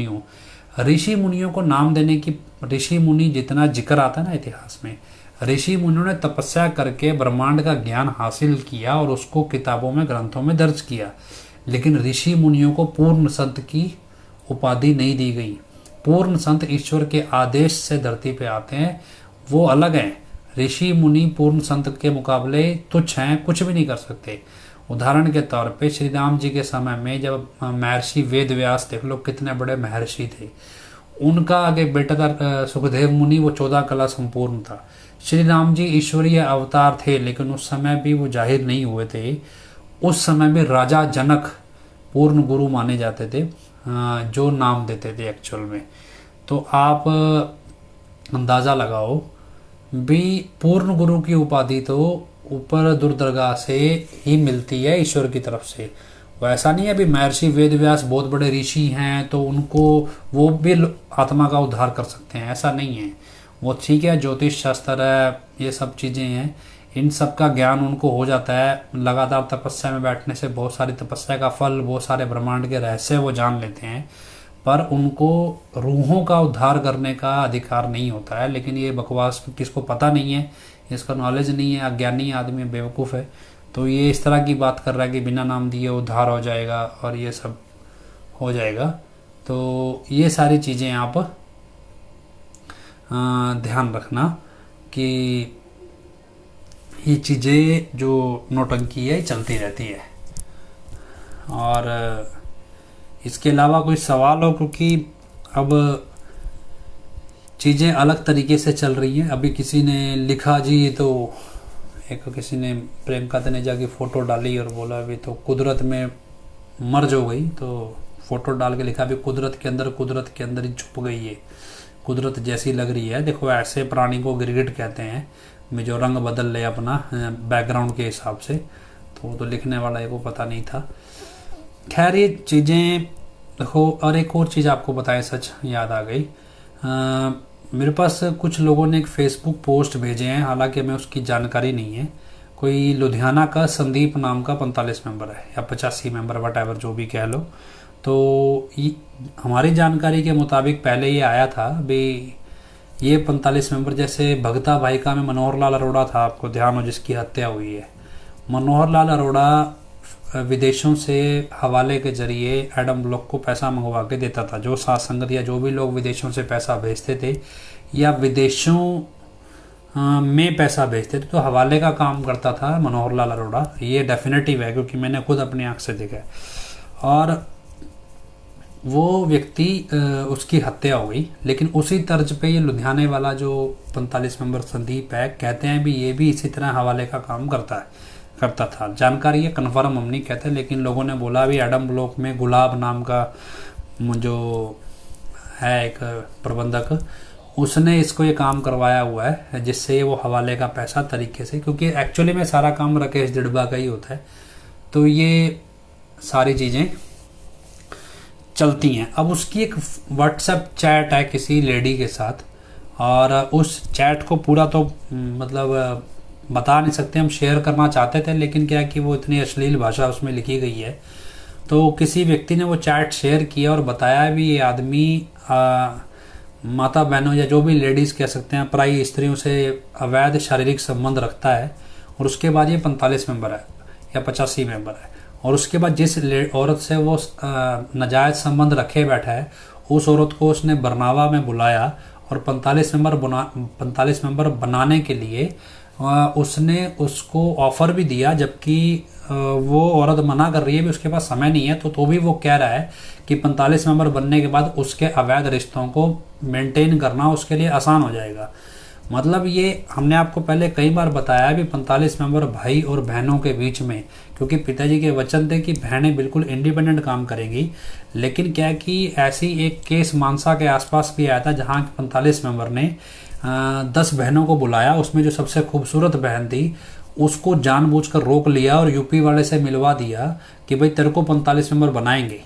मुनियों। ऋषि मुनियों को नाम देने की, ऋषि मुनि जितना जिक्र आता है ना इतिहास में, ऋषि मुनियों ने तपस्या करके ब्रह्मांड का ज्ञान हासिल किया और उसको किताबों में, ग्रंथों में दर्ज किया। लेकिन ऋषि मुनियों को पूर्ण संत की उपाधि नहीं दी गई। पूर्ण संत ईश्वर के आदेश से धरती पे आते हैं, वो अलग हैं। ऋषि मुनि पूर्ण संत के मुकाबले तुच्छ हैं, कुछ भी नहीं कर सकते। उदाहरण के तौर पे श्री राम जी के समय में जब महर्षि वेद व्यास, देख लो कितने बड़े महर्षि थे, उनका आगे बेटा था सुखदेव मुनि, वो 14 कला संपूर्ण था। श्री राम जी ईश्वरीय अवतार थे, लेकिन उस समय भी वो जाहिर नहीं हुए थे। उस समय में राजा जनक पूर्ण गुरु माने जाते थे, जो नाम देते थे एक्चुअल में। तो आप अंदाज़ा लगाओ भी, पूर्ण गुरु की उपाधि तो ऊपर दुर्दरगाह से ही मिलती है ईश्वर की तरफ से। वैसा नहीं है अभी महर्षि वेद व्यास बहुत बड़े ऋषि हैं तो उनको वो भी आत्मा का उद्धार कर सकते हैं, ऐसा नहीं है। वो ठीक है, ज्योतिष शास्त्र है, ये सब चीज़ें हैं, इन सब का ज्ञान उनको हो जाता है। लगातार तपस्या में बैठने से बहुत सारी तपस्या का फल, बहुत सारे ब्रह्मांड के रहस्य वो जान लेते हैं, पर उनको रूहों का उद्धार करने का अधिकार नहीं होता है। लेकिन ये बकवास किसको पता नहीं है, इसका नॉलेज नहीं है, अज्ञानी आदमी बेवकूफ़ है, तो ये इस तरह की बात कर रहा है कि बिना नाम दिए उद्धार हो जाएगा और ये सब हो जाएगा। तो ये सारी चीज़ें आप ध्यान रखना कि ये चीज़ें जो नौटंकी है चलती रहती है। और इसके अलावा कोई सवाल हो, क्योंकि अब चीज़ें अलग तरीके से चल रही हैं। अभी किसी ने लिखा जी, तो एक किसी ने प्रियंका तनेजा की फ़ोटो डाली और बोला अभी तो कुदरत में मर्ज हो गई, तो फ़ोटो डाल के लिखा अभी कुदरत के अंदर ही छुप गई है, कुदरत जैसी लग रही है। देखो ऐसे प्राणी को गिरगिट कहते हैं, में जो रंग बदल ले अपना बैकग्राउंड के हिसाब से, तो वो तो लिखने वाला को पता नहीं था। खैर ये चीज़ें देखो। और एक और चीज़ आपको बताएं, सच याद आ गई, मेरे पास कुछ लोगों ने एक फेसबुक पोस्ट भेजे हैं, हालांकि मैं उसकी जानकारी नहीं है। कोई लुधियाना का संदीप नाम का 45 मेंबर है या 85 मेंबर, वट जो भी कह लो। तो हमारी जानकारी के मुताबिक पहले ये आया था भी, ये 45 मेंबर जैसे भगता भाईका में मनोहर लाल अरोड़ा था, आपको ध्यान हो, जिसकी हत्या हुई है। मनोहर लाल अरोड़ा विदेशों से हवाले के जरिए एडम ब्लॉक को पैसा मंगवा के देता था। जो साथ संगत या जो भी लोग विदेशों से पैसा भेजते थे या विदेशों में पैसा भेजते थे, तो हवाले का काम करता था मनोहर लाल अरोड़ा। ये डेफिनेटिव है, क्योंकि मैंने खुद अपनी आंख से देखा है। और वो व्यक्ति, उसकी हत्या हो गई। लेकिन उसी तर्ज पे ये लुधियाने वाला जो 45 मेंबर संदीप है, कहते हैं भी ये भी इसी तरह हवाले का काम करता था। जानकारी है, कन्फर्म हम नहीं कहते, लेकिन लोगों ने बोला भी एडम ब्लॉक में गुलाब नाम का जो है एक प्रबंधक, उसने इसको ये काम करवाया हुआ है, जिससे वो हवाले का पैसा तरीके से, क्योंकि एक्चुअली में सारा काम राकेश दिड़बा का ही होता है, तो ये सारी चीज़ें चलती हैं। अब उसकी एक व्हाट्सएप चैट है किसी लेडी के साथ, और उस चैट को पूरा तो मतलब बता नहीं सकते, हम शेयर करना चाहते थे, लेकिन क्या कि वो इतनी अश्लील भाषा उसमें लिखी गई है। तो किसी व्यक्ति ने वो चैट शेयर किया और बताया भी ये आदमी माता बहनों या जो भी लेडीज़ कह सकते हैं, पराई स्त्रियों से अवैध शारीरिक संबंध रखता है। और उसके बाद ये 45 मेंबर है या 85 मेंबर है, और उसके बाद जिस औरत से वो नाजायज़ संबंध रखे बैठा है, उस औरत को उसने बरनावा में बुलाया और 45 मेंबर बनाने के लिए उसने उसको ऑफर भी दिया, जबकि वो औरत मना कर रही है भी उसके पास समय नहीं है। तो भी वो कह रहा है कि 45 मेंबर बनने के बाद उसके अवैध रिश्तों को मेंटेन करना उसके लिए आसान हो जाएगा। मतलब ये हमने आपको पहले कई बार बताया भी 45 मेंबर भाई और बहनों के बीच में, क्योंकि पिताजी के वचन थे कि बहनें बिल्कुल इंडिपेंडेंट काम करेंगी। लेकिन क्या कि ऐसी एक केस मानसा के आसपास भी आया था, जहाँ 45 मेंबर ने 10 बहनों को बुलाया, उसमें जो सबसे खूबसूरत बहन थी उसको जानबूझकर रोक लिया और यूपी वाले से मिलवा दिया कि भाई तेरे को 45 मेंबर बनाएंगे।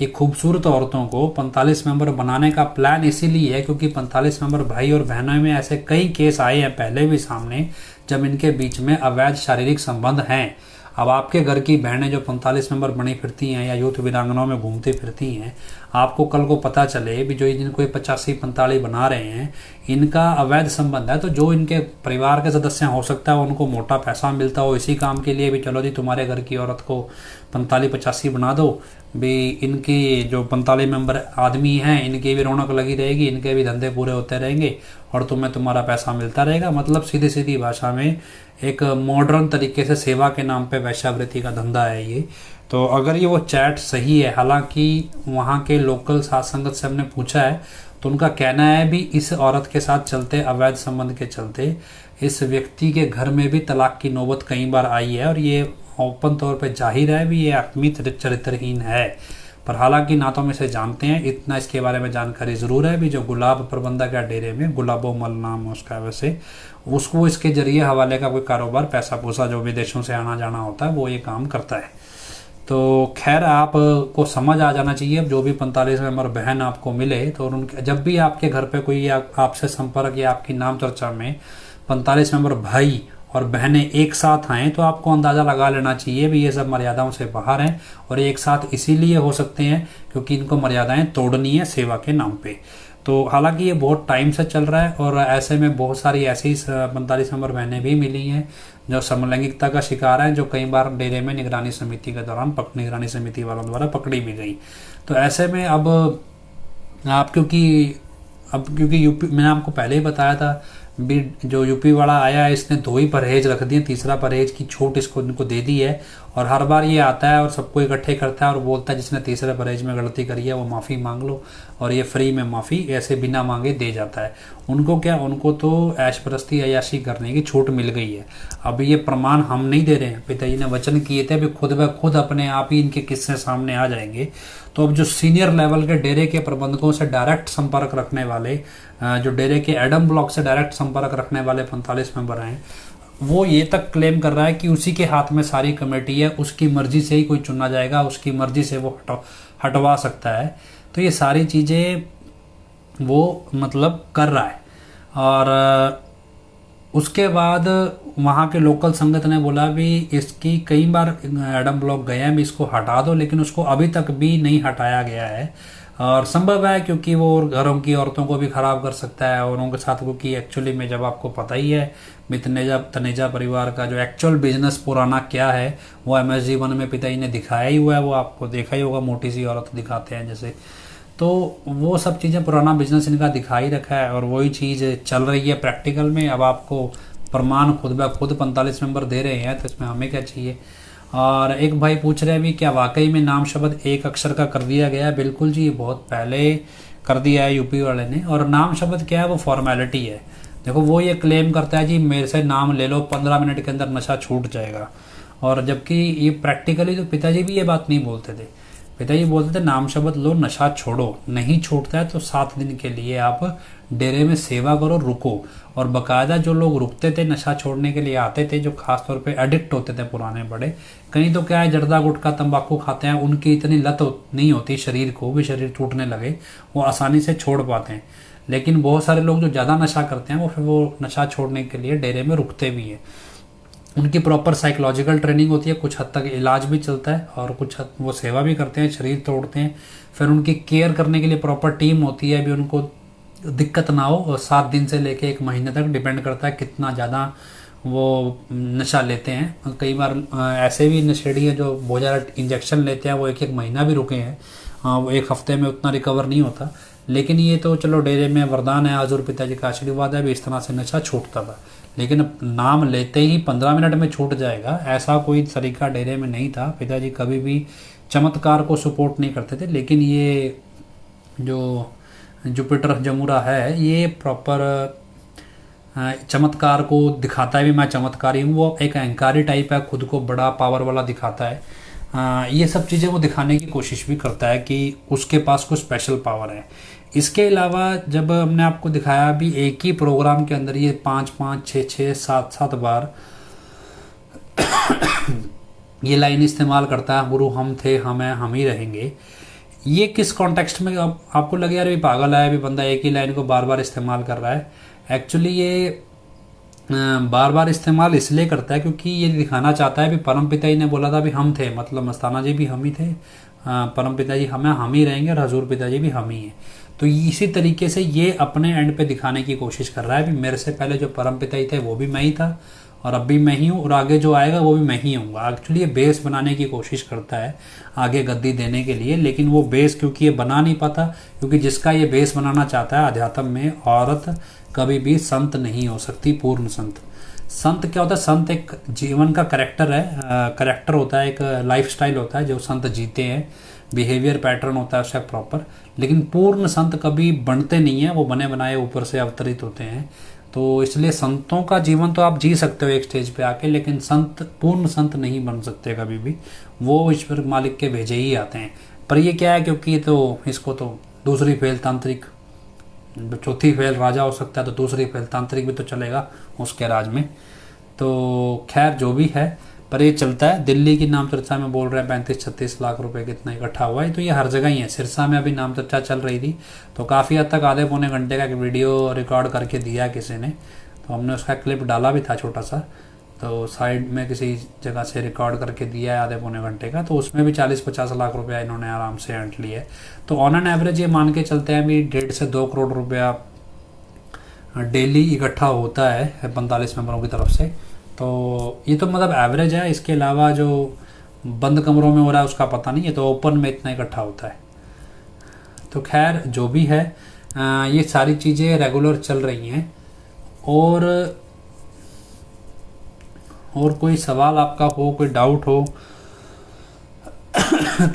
ये खूबसूरत औरतों को 45 मेंबर बनाने का प्लान इसीलिए है क्योंकि 45 मेंबर भाई और बहनों में ऐसे कई केस आए हैं पहले भी सामने, जब इनके बीच में अवैध शारीरिक संबंध हैं। अब आपके घर की बहनें जो 45 मेंबर बनी फिरती हैं या यूथ वीरांगनाओं में घूमती फिरती हैं, आपको कल को पता चले भी जो जिनको ये 85-45 बना रहे हैं इनका अवैध संबंध है, तो जो इनके परिवार के सदस्य हो सकता है उनको मोटा पैसा मिलता हो इसी काम के लिए भी, चलो जी तुम्हारे घर की औरत को 45-85 बना दो भी, इनकी जो 45 मेंबर आदमी हैं इनकी भी रौनक लगी रहेगी, इनके भी धंधे पूरे होते रहेंगे और तुम्हें तुम्हारा पैसा मिलता रहेगा। मतलब सीधी सीधी भाषा में एक मॉडर्न तरीके से सेवा के नाम पे वैश्यावृत्ति का धंधा है ये। तो अगर ये वो चैट सही है, हालांकि वहाँ के लोकल साध संगत से हमने पूछा है तो उनका कहना है भी इस औरत के साथ चलते अवैध संबंध के चलते इस व्यक्ति के घर में भी तलाक की नौबत कई बार आई है और ये ओपन तौर पे जाहिर है भी ये आत्मी चरित्रहीन है। पर हालांकि ना तो हम इसे जानते हैं, इतना इसके बारे में जानकारी जरूर है भी जो गुलाब प्रबंधक है डेरे में, गुलाबो मल नाम है उसका, वैसे उसको इसके जरिए हवाले का कोई कारोबार पैसा पूसा जो विदेशों से आना जाना होता है वो ये काम करता है। तो खैर आपको समझ आ जाना चाहिए, जो भी 45 मेंबर बहन आपको मिले तो उनके जब भी आपके घर पे कोई आपसे संपर्क या आपकी नाम चर्चा में 45 मेंबर भाई और बहनें एक साथ आए तो आपको अंदाजा लगा लेना चाहिए भी ये सब मर्यादाओं से बाहर हैं और एक साथ इसीलिए हो सकते हैं क्योंकि इनको मर्यादाएं तोड़नी है सेवा के नाम पे। तो हालांकि ये बहुत टाइम से चल रहा है और ऐसे में बहुत सारी ऐसी 45 नंबर बहनें भी मिली हैं जो समलैंगिकता का शिकार हैं, जो कई बार डेरे में निगरानी समिति के दौरान निगरानी समिति वालों द्वारा पकड़ी भी गई। तो ऐसे में अब आप क्योंकि यूपी, मैंने आपको पहले ही बताया था भी जो यूपी वाला आया है इसने 2 ही परहेज रख दिए, तीसरा परहेज की छूट इनको दे दी है और हर बार ये आता है और सबको इकट्ठे करता है और बोलता है जिसने तीसरे परहेज में गलती करी है वो माफ़ी मांग लो, और ये फ्री में माफ़ी ऐसे बिना मांगे दे जाता है। उनको क्या, उनको तो ऐश परस्ती अयाशी करने की छूट मिल गई है। अब ये प्रमाण हम नहीं दे रहे हैं, पिताजी ने वचन किए थे भी खुद ब खुद अपने आप ही इनके किस्से सामने आ जाएंगे। तो अब जो सीनियर लेवल के डेरे के प्रबंधकों से डायरेक्ट संपर्क रखने वाले, जो डेरे के एडम ब्लॉक से डायरेक्ट संपर्क रखने वाले 45 मेंबर हैं, वो ये तक क्लेम कर रहा है कि उसी के हाथ में सारी कमेटी है, उसकी मर्जी से ही कोई चुना जाएगा, उसकी मर्जी से वो हटवा सकता है। तो ये सारी चीज़ें वो मतलब कर रहा है। और उसके बाद वहाँ के लोकल संगत ने बोला भी इसकी कई बार एडम ब्लॉक गए हैं भी इसको हटा दो, लेकिन उसको अभी तक भी नहीं हटाया गया है। और संभव है क्योंकि वो घरों की औरतों को भी खराब कर सकता है और उनके साथ, क्योंकि एक्चुअली में जब आपको पता ही है तनेजा परिवार का जो एक्चुअल बिजनेस पुराना क्या है वो MSG1 में पिताजी ने दिखाया ही हुआ है, वो आपको देखा ही होगा, मोटी सी औरत दिखाते हैं जैसे। तो वो सब चीज़ें पुराना बिजनेस इनका दिखा ही रखा है और वही चीज़ चल रही है प्रैक्टिकल में। अब आपको प्रमाण खुद ब खुद 45 मेंबर दे रहे हैं तो इसमें हमें क्या चाहिए। और एक भाई पूछ रहे हैं भी क्या वाकई में नाम शब्द एक अक्षर का कर दिया गया है? बिल्कुल जी, ये बहुत पहले कर दिया है यूपी वाले ने। और नाम शब्द क्या है, वो फॉर्मेलिटी है। देखो वो ये क्लेम करता है जी मेरे से नाम ले लो 15 मिनट के अंदर नशा छूट जाएगा, और जबकि ये प्रैक्टिकली तो पिताजी भी ये बात नहीं बोलते थे। पिताजी बोलते थे नाम शब्द लो नशा छोड़ो, नहीं छूटता है तो 7 दिन के लिए आप डेरे में सेवा करो, रुको। और बकायदा जो लोग रुकते थे नशा छोड़ने के लिए आते थे, जो खास तौर पे एडिक्ट होते थे पुराने बड़े, कहीं तो क्या है जर्दा गुटखा तंबाकू खाते हैं, उनकी इतनी लत नहीं होती शरीर को भी, शरीर टूटने लगे वो आसानी से छोड़ पाते हैं। लेकिन बहुत सारे लोग जो ज़्यादा नशा करते हैं वो फिर वो नशा छोड़ने के लिए डेरे में रुकते भी हैं। उनकी प्रॉपर साइकोलॉजिकल ट्रेनिंग होती है, कुछ हद तक इलाज भी चलता है और कुछ हद वो सेवा भी करते हैं, शरीर तोड़ते हैं। फिर उनकी केयर करने के लिए प्रॉपर टीम होती है, अभी उनको दिक्कत ना हो। और 7 दिन से लेके 1 महीने तक डिपेंड करता है कितना ज़्यादा वो नशा लेते हैं। कई बार ऐसे भी नशेड़ी हैं जो बहुत ज़्यादा इंजेक्शन लेते हैं, वो 1-1 महीना भी रुके हैं, वो 1 हफ्ते में उतना रिकवर नहीं होता। लेकिन ये तो चलो डेरे में वरदान है, हजूर पिताजी का आशीर्वाद है भी, इस तरह से नशा छूटता था। लेकिन नाम लेते ही 15 मिनट में छूट जाएगा, ऐसा कोई तरीका डेरे में नहीं था। पिताजी कभी भी चमत्कार को सपोर्ट नहीं करते थे। लेकिन ये जो जुपिटर जमुरा है ये प्रॉपर चमत्कार को दिखाता है भी, मैं चमत्कारी हूँ। वो एक अहंकारी टाइप है, खुद को बड़ा पावर वाला दिखाता है। ये सब चीज़ें वो दिखाने की कोशिश भी करता है कि उसके पास कोई स्पेशल पावर है। इसके अलावा जब हमने आपको दिखाया भी एक ही प्रोग्राम के अंदर ये 5-5, 6-6, 7-7 बार ये लाइन इस्तेमाल करता है, गुरु हम थे, हम हैं, हम ही रहेंगे। ये किस कॉन्टेक्स्ट में आपको लगे यार भी पागल है, भी बंदा एक ही लाइन को बार बार इस्तेमाल कर रहा है। एक्चुअली ये बार बार इस्तेमाल इसलिए करता है क्योंकि ये दिखाना चाहता है भी परम पिता जी ने बोला था भी हम थे, मतलब मस्ताना जी भी हम ही थे, परम पिताजी हम ही रहेंगे और हजूर पिताजी भी हम ही हैं। तो इसी तरीके से ये अपने एंड पे दिखाने की कोशिश कर रहा है भी मेरे से पहले जो परम पिताजी थे वो भी मैं ही था, और अब भी मैं ही हूँ, और आगे जो आएगा वो भी मैं ही हूँगा। एक्चुअली ये बेस बनाने की कोशिश करता है आगे गद्दी देने के लिए, लेकिन वो बेस क्योंकि ये बना नहीं पाता, क्योंकि जिसका ये बेस बनाना चाहता है अध्यात्म में, औरत कभी भी संत नहीं हो सकती, पूर्ण संत। संत क्या होता है? संत एक जीवन का करेक्टर है, करेक्टर होता है, एक लाइफस्टाइल होता है जो संत जीते हैं, बिहेवियर पैटर्न होता है उसका प्रॉपर। लेकिन पूर्ण संत कभी बनते नहीं है, वो बने बनाए ऊपर से अवतरित होते हैं। तो इसलिए संतों का जीवन तो आप जी सकते हो एक स्टेज पे आके, लेकिन संत पूर्ण संत नहीं बन सकते कभी भी, वो ईश्वर मालिक के भेजे ही आते हैं। पर ये क्या है, क्योंकि तो इसको तो दूसरी फेल तांत्रिक, चौथी फेल राजा हो सकता है तो दूसरी फेल तांत्रिक भी तो चलेगा उसके राज में। तो खैर जो भी है, पर ये चलता है। दिल्ली की नाम चर्चा में बोल रहे हैं 35-36 लाख रुपए कितना इकट्ठा हुआ है, तो ये हर जगह ही है। सिरसा में अभी नाम चर्चा चल रही थी, तो काफ़ी हद तक आधे पौने घंटे का एक वीडियो रिकॉर्ड करके दिया किसी ने, तो हमने उसका क्लिप डाला भी था छोटा सा, तो साइड में किसी जगह से रिकॉर्ड करके दिया है आधे पौने घंटे का, तो उसमें भी 40-50 लाख रुपया इन्होंने आराम से एंट लिया है। तो ऑन एन एवरेज ये मान के चलते हैं भी 1.5 से 2 करोड़ रुपया डेली इकट्ठा होता है 45 मेंबरों की तरफ से। तो ये तो मतलब एवरेज है, इसके अलावा जो बंद कमरों में हो रहा है उसका पता नहीं है, तो ओपन में इतना इकट्ठा होता है। तो खैर जो भी है, ये सारी चीज़ें रेगुलर चल रही हैं। और कोई सवाल आपका हो, कोई डाउट हो?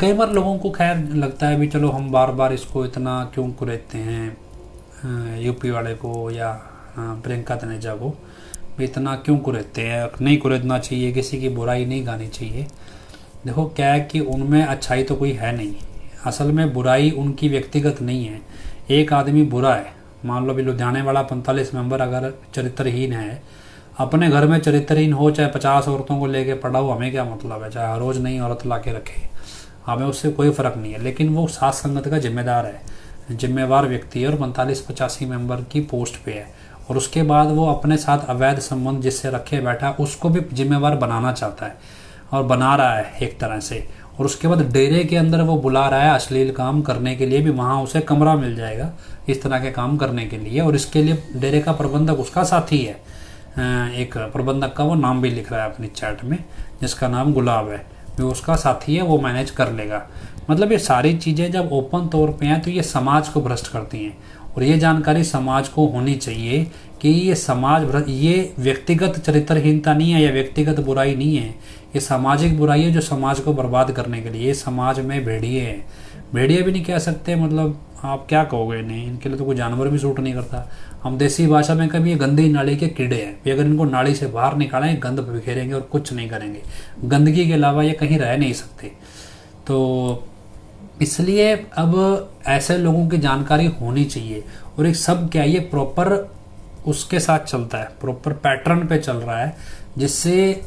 कई बार लोगों को खैर लगता है भी चलो हम बार बार इसको इतना क्यों कुरेदते हैं, यूपी वाले को या प्रियंका तनेजा को भी इतना क्यों कुरेदते हैं। नहीं कुरेदना चाहिए, किसी की बुराई नहीं गानी चाहिए। देखो क्या है कि उनमें अच्छाई तो कोई है नहीं, असल में बुराई उनकी व्यक्तिगत नहीं है। एक आदमी बुरा है, मान लो भी लुधियाने वाला 45 मेंबर अगर चरित्रहीन है, अपने घर में चरित्रहीन हो, चाहे 50 औरतों को लेके पड़ा हो, हमें क्या मतलब है, चाहे हर रोज नई औरत ला के रखे, हमें उससे कोई फर्क नहीं है। लेकिन वो साथ संगत का जिम्मेदार है, जिम्मेवार व्यक्ति है और 45-85 मेंबर की पोस्ट पे है, और उसके बाद वो अपने साथ अवैध संबंध जिससे रखे बैठा उसको भी जिम्मेवार बनाना चाहता है और बना रहा है एक तरह से। और उसके बाद डेरे के अंदर वो बुला रहा है अश्लील काम करने के लिए भी, वहाँ उसे कमरा मिल जाएगा इस तरह के काम करने के लिए। और इसके लिए डेरे का प्रबंधक उसका साथी है, एक प्रबंधक का वो नाम भी लिख रहा है अपनी चैट में, जिसका नाम गुलाब है, वो उसका साथी है, वो मैनेज कर लेगा। मतलब ये सारी चीज़ें जब ओपन तौर पे हैं तो ये समाज को भ्रष्ट करती हैं, और ये जानकारी समाज को होनी चाहिए कि ये समाज, ये व्यक्तिगत चरित्रहीनता नहीं है या व्यक्तिगत बुराई नहीं है, ये सामाजिक बुराई है जो समाज को बर्बाद करने के लिए। ये समाज में भेड़िए हैं, भेड़िए भी नहीं कह सकते, मतलब आप क्या कहोगे इन्हें, इनके लिए तो कोई जानवर भी सूट नहीं करता। हम देसी भाषा में कभी ये गंदी नाली के कीड़े हैं, ये अगर इनको नाली से बाहर निकालें गंद बिखेरेंगे और कुछ नहीं करेंगे, गंदगी के अलावा ये कहीं रह नहीं सकते। तो इसलिए अब ऐसे लोगों की जानकारी होनी चाहिए, और एक सब क्या ये प्रॉपर उसके साथ चलता है, प्रॉपर पैटर्न पे चल रहा है, जिससे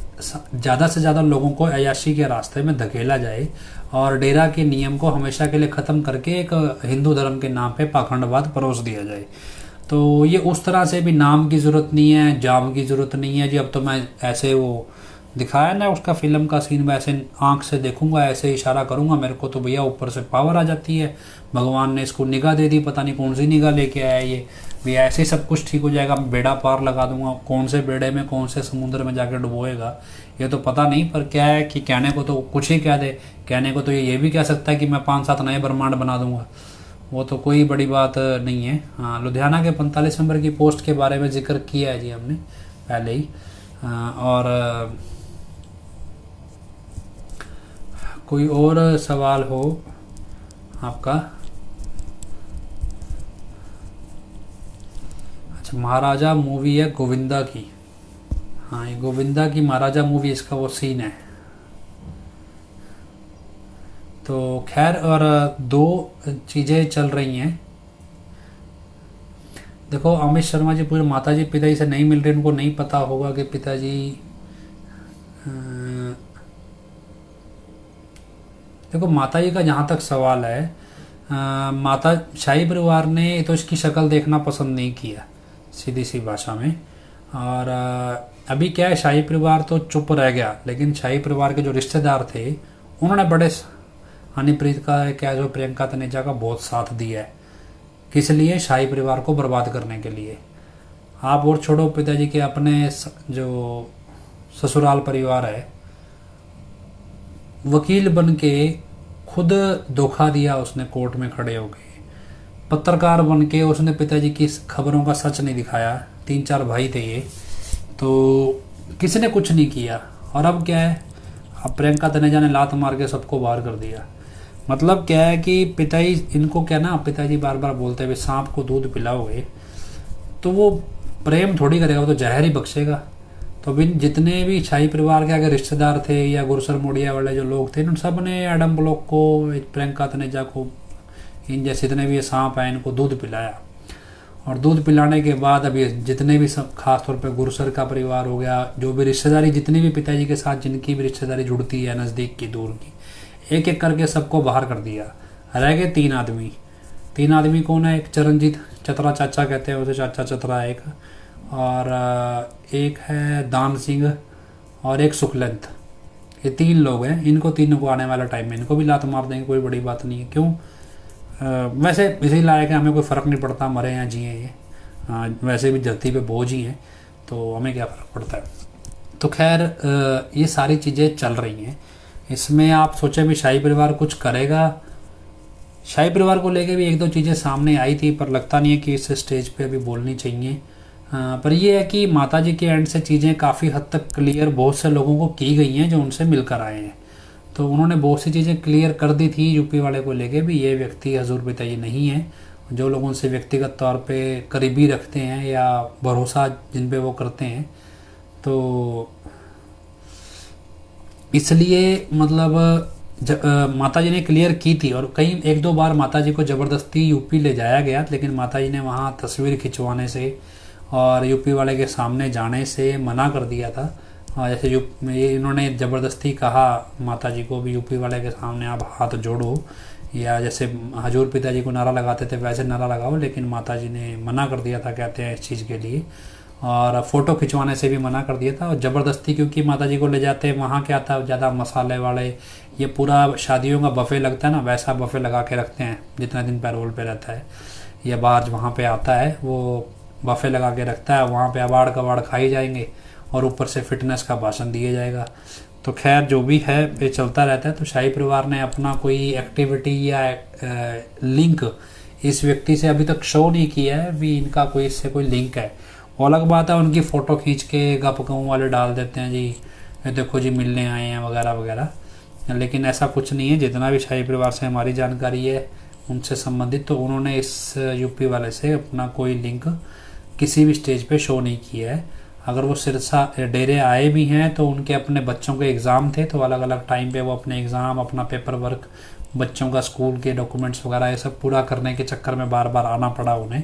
ज़्यादा से ज़्यादा लोगों को अय्याशी के रास्ते में धकेला जाए और डेरा के नियम को हमेशा के लिए ख़त्म करके एक हिंदू धर्म के नाम पे पाखंडवाद परोस दिया जाए। तो ये उस तरह से भी नाम की ज़रूरत नहीं है, जाम की ज़रूरत नहीं है जी। अब तो मैं ऐसे वो दिखाया ना उसका फिल्म का सीन, मैं ऐसे आंख से देखूंगा, ऐसे इशारा करूंगा, मेरे को तो भैया ऊपर से पावर आ जाती है, भगवान ने इसको निगाह दे दी, पता नहीं कौन सी निगाह लेके आया ये, भैया ऐसे ही सब कुछ ठीक हो जाएगा, बेड़ा पार लगा दूंगा। कौन से बेड़े में कौन से समुद्र में जाकर डुबोएगा ये तो पता नहीं, पर क्या है कि कहने को तो कुछ ही कह दे, कहने को तो ये भी कह सकता है कि मैं 5-7 नए ब्रह्मांड बना दूंगा, वो तो कोई बड़ी बात नहीं है। हाँ, लुधियाना के 45 नंबर की पोस्ट के बारे में जिक्र किया है जी हमने पहले ही। और कोई और सवाल हो आपका? अच्छा, महाराजा मूवी है गोविंदा की, हाँ ये गोविंदा की महाराजा मूवी, इसका वो सीन है। तो खैर, और 2 चीज़ें चल रही हैं। देखो अमित शर्मा जी पूरे माताजी पिताजी से नहीं मिल रहे, उनको नहीं पता होगा कि पिताजी, देखो माताजी का जहाँ तक सवाल है, माता शाही परिवार ने तो इसकी शक्ल देखना पसंद नहीं किया सीधी सी भाषा में। और अभी क्या है, शाही परिवार तो चुप रह गया, लेकिन शाही परिवार के जो रिश्तेदार थे उन्होंने बड़े हनीप्रीत का क्या जो प्रियंका तनेजा का बहुत साथ दिया है, किस लिए? शाही परिवार को बर्बाद करने के लिए। आप और छोड़ो, पिताजी के अपने जो ससुराल परिवार है, वकील बन के खुद धोखा दिया उसने कोर्ट में खड़े होके, पत्रकार बन के उसने पिताजी की खबरों का सच नहीं दिखाया। 3-4 भाई थे ये, तो किसी ने कुछ नहीं किया। और अब क्या है, अब प्रियंका तनेजा ने लात मार के सबको बाहर कर दिया। मतलब क्या है कि पिताजी इनको क्या ना, पिताजी बार बार बोलते हुए सांप को दूध पिलाओगे तो वो प्रेम थोड़ी करेगा, वो तो जहर ही बख्शेगा। तो बिन जितने भी शाही परिवार के अगर रिश्तेदार थे या गुरसर मोडिया वाले जो लोग थे, उन सब ने एडम ब्लॉक को, प्रियंका तनेजा को, इन जैसे जितने भी ये सांप हैं इनको दूध पिलाया। और दूध पिलाने के बाद अभी जितने भी सब, खास तौर पे गुरसर का परिवार हो गया, जो भी रिश्तेदारी जितनी भी पिताजी के साथ जिनकी भी रिश्तेदारी जुड़ती है, नज़दीक की दूर की, एक एक करके सबको बाहर कर दिया। रह गए 3 आदमी। 3 आदमी कौन है? एक चरणजीत चतरा, चाचा कहते हैं उसे, चाचा चतरा है एक, और एक है दान सिंह और एक सुखलंत। ये 3 लोग हैं। इनको तीनों को आने वाला टाइम में इनको भी लात मार देंगे, कोई बड़ी बात नहीं है। क्यों? वैसे इसी लायक है, हमें कोई फ़र्क नहीं पड़ता मरे या जिए ये, वैसे भी धरती पे बोझ ही हैं, तो हमें क्या फ़र्क पड़ता है। तो खैर ये सारी चीज़ें चल रही हैं। इसमें आप सोचें भी शाही परिवार कुछ करेगा। शाही परिवार को लेके भी 1-2 चीज़ें सामने आई थी, पर लगता नहीं है कि इस स्टेज पे अभी बोलनी चाहिए। पर यह है कि माताजी के एंड से चीज़ें काफ़ी हद तक क्लियर बहुत से लोगों को की गई हैं जो उनसे मिलकर आए हैं। तो उन्होंने बहुत सी चीज़ें क्लियर कर दी थी यूपी वाले को लेके भी, ये व्यक्ति हजूर पिताजी नहीं है। जो लोग उनसे व्यक्तिगत तौर पे करीबी रखते हैं या भरोसा जिन पे वो करते हैं, तो इसलिए मतलब माताजी ने क्लियर की थी। और कई 1-2 बार माताजी को ज़बरदस्ती यूपी ले जाया गया, लेकिन माताजी ने वहाँ तस्वीर खिंचवाने से और यूपी वाले के सामने जाने से मना कर दिया था। जैसे ये इन्होंने ज़बरदस्ती कहा माताजी को भी, यूपी वाले के सामने आप हाथ जोड़ो, या जैसे हजूर पिताजी को नारा लगाते थे वैसे नारा लगाओ, लेकिन माताजी ने मना कर दिया था, कहते हैं इस चीज़ के लिए। और फ़ोटो खिंचवाने से भी मना कर दिया था। और ज़बरदस्ती क्योंकि माताजी को ले जाते वहाँ क्या था, ज़्यादा मसाले वाले, ये पूरा शादियों का बफ़े लगता है ना, वैसा बफ़े लगा के रखते हैं जितना दिन पैरोल पे रहता है या बाहर वहाँ पे आता है, वो बफ़े लगा के रखता है। वहाँ पे अवार्ड कवार्ड खाई जाएंगे और ऊपर से फिटनेस का भाषण दिया जाएगा। तो खैर जो भी है ये चलता रहता है। तो शाही परिवार ने अपना कोई एक्टिविटी या लिंक इस व्यक्ति से अभी तक शो नहीं किया है भी, इनका कोई इससे कोई लिंक है। वो अलग बात है, उनकी फ़ोटो खींच के गप गाँव वाले डाल देते हैं जी, ये देखो जी मिलने आए हैं वगैरह वगैरह, लेकिन ऐसा कुछ नहीं है। जितना भी शाही परिवार से हमारी जानकारी है उनसे संबंधित, तो उन्होंने इस यूपी वाले से अपना कोई लिंक किसी भी स्टेज पे शो नहीं किया है। अगर वो सिरसा डेरे आए भी हैं तो उनके अपने बच्चों के एग्ज़ाम थे, तो अलग अलग टाइम पे वो अपने एग्ज़ाम, अपना पेपर वर्क, बच्चों का स्कूल के डॉक्यूमेंट्स वगैरह ये सब पूरा करने के चक्कर में बार बार आना पड़ा उन्हें।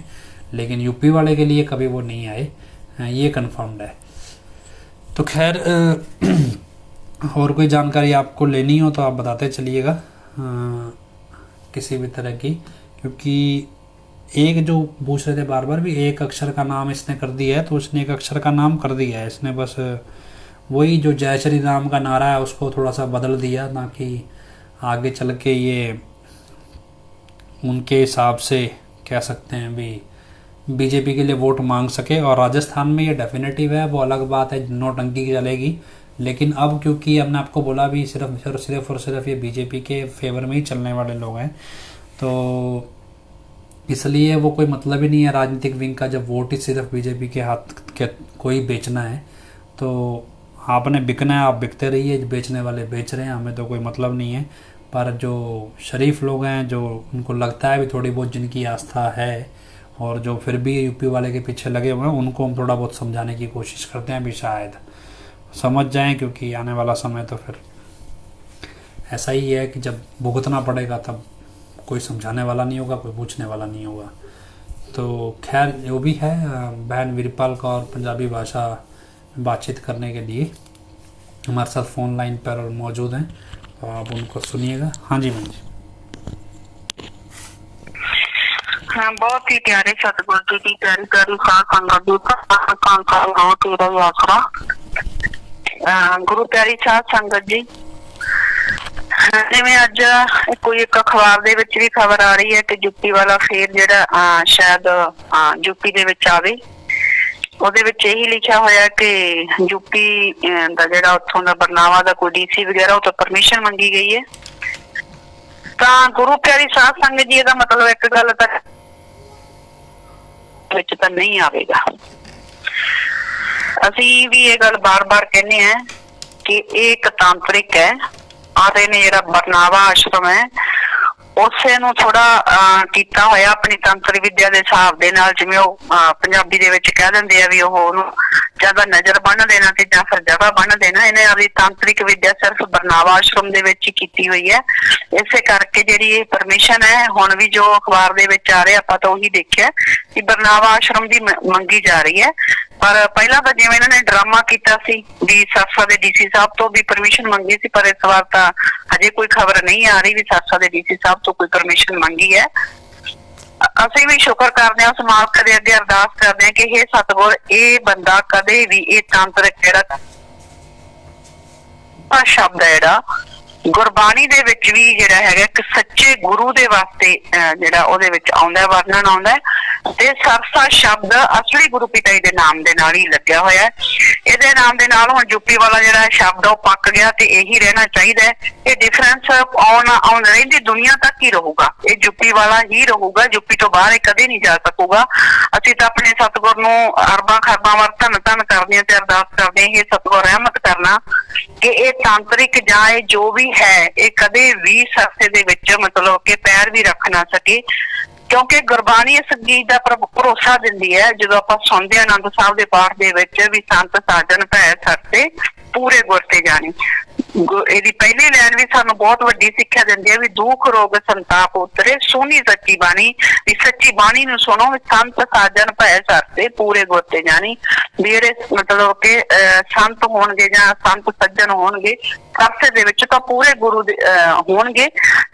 लेकिन यूपी वाले के लिए कभी वो नहीं आए, ये कन्फर्म्ड है। तो खैर और कोई जानकारी आपको लेनी हो तो आप बताते चलिएगा किसी भी तरह की, क्योंकि एक जो पूछ रहे थे बार बार भी, एक अक्षर का नाम इसने कर दिया है, तो उसने एक अक्षर का नाम कर दिया है इसने, बस वही जो जय श्री राम का नारा है उसको थोड़ा सा बदल दिया, ताकि आगे चल के ये उनके हिसाब से कह सकते हैं भी बीजेपी के लिए वोट मांग सके। और राजस्थान में ये डेफिनेटिव है, वो अलग बात है, नोटंकी की चलेगी। लेकिन अब क्योंकि हमने आपको बोला भी सिर्फ और सिर्फ ये बीजेपी के फेवर में ही चलने वाले लोग हैं, तो इसलिए वो कोई मतलब ही नहीं है राजनीतिक विंग का, जब वोट ही सिर्फ बीजेपी के हाथ के कोई बेचना है। तो आपने बिकना है, आप बिकते रहिए, बेचने वाले बेच रहे हैं, हमें तो कोई मतलब नहीं है। पर जो शरीफ लोग हैं, जो उनको लगता है भी थोड़ी बहुत जिनकी आस्था है और जो फिर भी यूपी वाले के पीछे लगे हुए हैं, उनको हम थोड़ा बहुत समझाने की कोशिश करते हैं भी, शायद समझ जाएं, क्योंकि आने वाला समय तो फिर ऐसा ही है कि जब भुगतना पड़ेगा तब कोई समझाने वाला नहीं होगा, कोई पूछने वाला नहीं होगा। तो खैर जो भी है, बहन वीरपाल का और पंजाबी भाषा बातचीत करने के लिए हमारे साथ फ़ोन लाइन पर मौजूद हैं, तो आप उनको सुनिएगा। हाँ जी बहन जी। हाँ, बहुत ही प्यारे सतगुरु जी की प्यारी प्यारी सात संगत जी का तेरा यात्रा। गुरु प्यारी सात संगत जी, ਜਿਵੇਂ ਅੱਜ ਕੋਈ ਇੱਕ ਅਖਬਾਰ ਦੇ ਵਿੱਚ ਵੀ ਖਬਰ ਆ ਰਹੀ ਹੈ ਕਿ ਯੂਪੀ ਵਾਲਾ ਫੇਰ ਜਿਹੜਾ ਸ਼ਾਇਦ ਯੂਪੀ ਦੇ ਵਿੱਚ ਆਵੇ। ਉਹਦੇ ਵਿੱਚ ਇਹੀ ਲਿਖਿਆ ਹੋਇਆ ਕਿ ਯੂਪੀ ਦਾ ਜਿਹੜਾ ਉੱਥੋਂ ਦਾ ਬਰਨਾਲਾ ਦਾ ਕੋਈ DC ਵਗੈਰਾ ਉਹ ਤੋਂ ਪਰਮਿਸ਼ਨ ਮੰਗੀ ਗਈ ਹੈ। ਤਾਂ ਗੁਰੂ ਪਿਆਰੀ ਸਾਧ ਸੰਗਤ ਜੀ, ਇਹਦਾ ਮਤਲਬ ਇੱਕ ਗੱਲ ਤਾਂ ਵਿੱਚ ਤਾਂ ਨਹੀਂ ਆਵੇਗਾ। ਅਸੀਂ ਵੀ ਇਹ ਗੱਲ ਬਾਰ-ਬਾਰ ਕਹਿੰਦੇ ਹਾਂ ਕਿ ਇਹ ਇੱਕ ਤਾਂਤਰਿਕ ਹੈ ਅਤੇ ਨੇ ਜਿਹੜਾ ਬਰਨਾਲਾ ਆਸ਼ਰਮ ਹੈ ਉਸੇ ਨੂੰ ਥੋੜਾ ਕੀਤਾ ਹੋਇਆ ਆਪਣੀ ਤੰਤਰ ਵਿਦਿਆ ਦੇ ਹਿਸਾਬ ਦੇ ਨਾਲ, ਜਿਵੇਂ ਉਹ ਪੰਜਾਬੀ ਦੇ ਵਿੱਚ ਕਹਿ ਦਿੰਦੇ ਆ ਵੀ ਉਹ ਉਹਨੂੰ ਜ਼ਿਆਦਾ ਨਜ਼ਰ ਬੰਨ ਦੇਣਾ ਤੇ ਜਾਂ ਫਿਰ ਜਗ੍ਹਾ ਬੰਨ ਦੇਣਾ। ਇਹਨੇ ਆਪਣੀ ਤਾਂਤਰਿਕ ਵਿਦਿਆ ਸਿਰਫ ਬਰਨਾਲਾ ਆਸ਼ਰਮ ਦੇ ਵਿੱਚ ਹੀ ਕੀਤੀ ਹੋਈ ਹੈ। ਇਸੇ ਕਰਕੇ ਜਿਹੜੀ ਇਹ ਪਰਮਿਸ਼ਨ ਹੈ, ਹੁਣ ਵੀ ਜੋ ਅਖਬਾਰ ਦੇ ਵਿੱਚ ਆ ਰਿਹਾ ਆਪਾਂ ਤਾਂ ਉਹੀ ਦੇਖਿਆ ਕਿ ਬਰਨਾਲਾ ਆਸ਼ਰਮ ਦੀ ਮੰਗੀ ਜਾ ਰਹੀ ਹੈ। ਪਰ ਪਹਿਲਾਂ ਤਾਂ ਜਿਵੇਂ ਇਹਨਾਂ ਨੇ ਡਰਾਮਾ ਕੀਤਾ ਸੀ ਵੀ ਸਰਸਾ ਦੇ DC ਸਾਹਿਬ ਤੋਂ ਵੀ ਪਰਮਿਸ਼ਨ ਮੰਗੀ ਸੀ, ਪਰ ਇਸ ਵਾਰ ਤਾਂ ਹਜੇ ਕੋਈ ਖਬਰ ਨਹੀਂ ਆ ਰਹੀ ਵੀ ਸਰਸਾ ਦੇ DC ਸਾਹਿਬ ਤੋਂ ਕੋਈ ਪਰਮਿਸ਼ਨ ਮੰਗੀ ਹੈ। ਅਸੀਂ ਵੀ ਸ਼ੁਕਰ ਕਰਦੇ ਹਾਂ, ਉਸ ਮਾਲਕ ਦੇ ਅੱਗੇ ਅਰਦਾਸ ਕਰਦੇ ਹਾਂ ਕਿ ਇਹ ਸਤਿਗੁਰ ਇਹ ਬੰਦਾ ਕਦੇ ਵੀ ਇਹ ਤਾਂਤਰਿਕ ਜਿਹੜਾ ਸ਼ਬਦ ਹੈ ਜਿਹੜਾ ਗੁਰਬਾਣੀ ਦੇ ਵਿੱਚ ਵੀ ਜਿਹੜਾ ਹੈਗਾ ਇੱਕ ਸੱਚੇ ਗੁਰੂ ਦੇ ਵਾਸਤੇ ਜਿਹੜਾ ਉਹਦੇ ਵਿੱਚ ਆਉਂਦਾ ਵਰਣਨ ਆਉਂਦਾ ਤੇ ਸਰਸਾ ਸ਼ਬਦ ਅਸਲੀ ਗੁਰੂ ਪਿਤਾ ਜੀ ਦੇ ਨਾਮ ਦੇ ਨਾਲ ਹੀ ਲੱਗਿਆ ਹੋਇਆ ਹੈ। ਇਹਦੇ ਨਾਮ ਦੇ ਨਾਲ ਹੁਣ ਯੂਪੀ ਵਾਲਾ ਜਿਹੜਾ ਸ਼ਬਦ ਉਹ ਪੱਕ ਗਿਆ ਤੇ ਇਹੀ ਰਹਿਣਾ ਚਾਹੀਦਾ ਹੈ। ਇਹ ਡਿਫਰੈਂਸ ਆਉਣ ਰਹਿੰਦੀ ਦੁਨੀਆ ਤੱਕ ਹੀ ਰਹੂਗਾ, ਇਹ ਯੂਪੀ ਵਾਲਾ ਹੀ ਰਹੂਗਾ, ਯੂਪੀ ਤੋਂ ਬਾਹਰ ਇਹ ਕਦੇ ਨਹੀਂ ਜਾ ਸਕੂਗਾ। ਅਸੀਂ ਤਾਂ ਆਪਣੇ ਸਤਿਗੁਰ ਨੂੰ ਅਰਬਾਂ ਖਰਬਾਂ ਵਾਰ ਧੰਨ ਧੰਨ ਕਰਦੇ ਹਾਂ ਤੇ ਅਰਦਾਸ ਕਰਦੇ ਹਾਂ, ਇਹ ਸਤਿਗੁਰ ਰਹਿਮਤ ਕਰਨਾ ਕਿ ਇਹ ਤਾਂਤਰਿਕ ਜਾਂ ਇਹ ਜੋ ਵੀ ਹੈ ਇਹ ਕਦੇ ਵੀ ਸਰਸੇ ਦੇ ਵਿੱਚ ਮਤਲਬ ਕਿ ਪੈਰ ਵੀ ਰੱਖ ਨਾ ਸਕੇ, ਕਿਉਂਕਿ ਗੁਰਬਾਣੀ ਇਸ ਚੀਜ਼ ਦਾ ਭਰੋਸਾ ਦਿੰਦੀ ਹੈ। ਜਦੋਂ ਆਪਾਂ ਸੁਣਦੇ ਹਾਂ ਆਨੰਦ ਸਾਹਿਬ ਦੇ ਪਾਠ ਦੇ ਵਿੱਚ ਵੀ ਸੰਤ ਸਾਜਨ ਭੈ ਸਰਸੇ ਪੂਰੇ ਗੁਰ ਤੇ ਜਾਣੀ, ਇਹਦੀ ਪਹਿਲੀ ਲਾਈਨ ਵੀ ਸਾਨੂੰ ਬਹੁਤ ਵੱਡੀ ਸਿੱਖਿਆ ਦਿੰਦੀ ਹੈ ਵੀ ਦੁੱਖ ਰੋਗ ਸੰਤਾਪ ਉਤਰੇ ਸੋਹਣੀ ਸੱਚੀ ਬਾਣੀ, ਵੀ ਸੱਚੀ ਬਾਣੀ ਨੂੰ ਸੁਣੋ, ਸੰਤ ਸਾਜਨ ਭੈ ਸਰਸੇ ਪੂਰੇ ਗੁਰ ਤੇ ਜਾਣੀ। ਵੀ ਜਿਹੜੇ ਮਤਲਬ ਕਿ ਸੰਤ ਹੋਣਗੇ ਜਾਂ ਸੰਤ ਸੱਜਣ ਹੋਣਗੇ ਸਰਸੇ ਦੇ ਵਿੱਚ ਤਾਂ ਪੂਰੇ ਗੁਰੂ ਦੇ ਹੋਣਗੇ।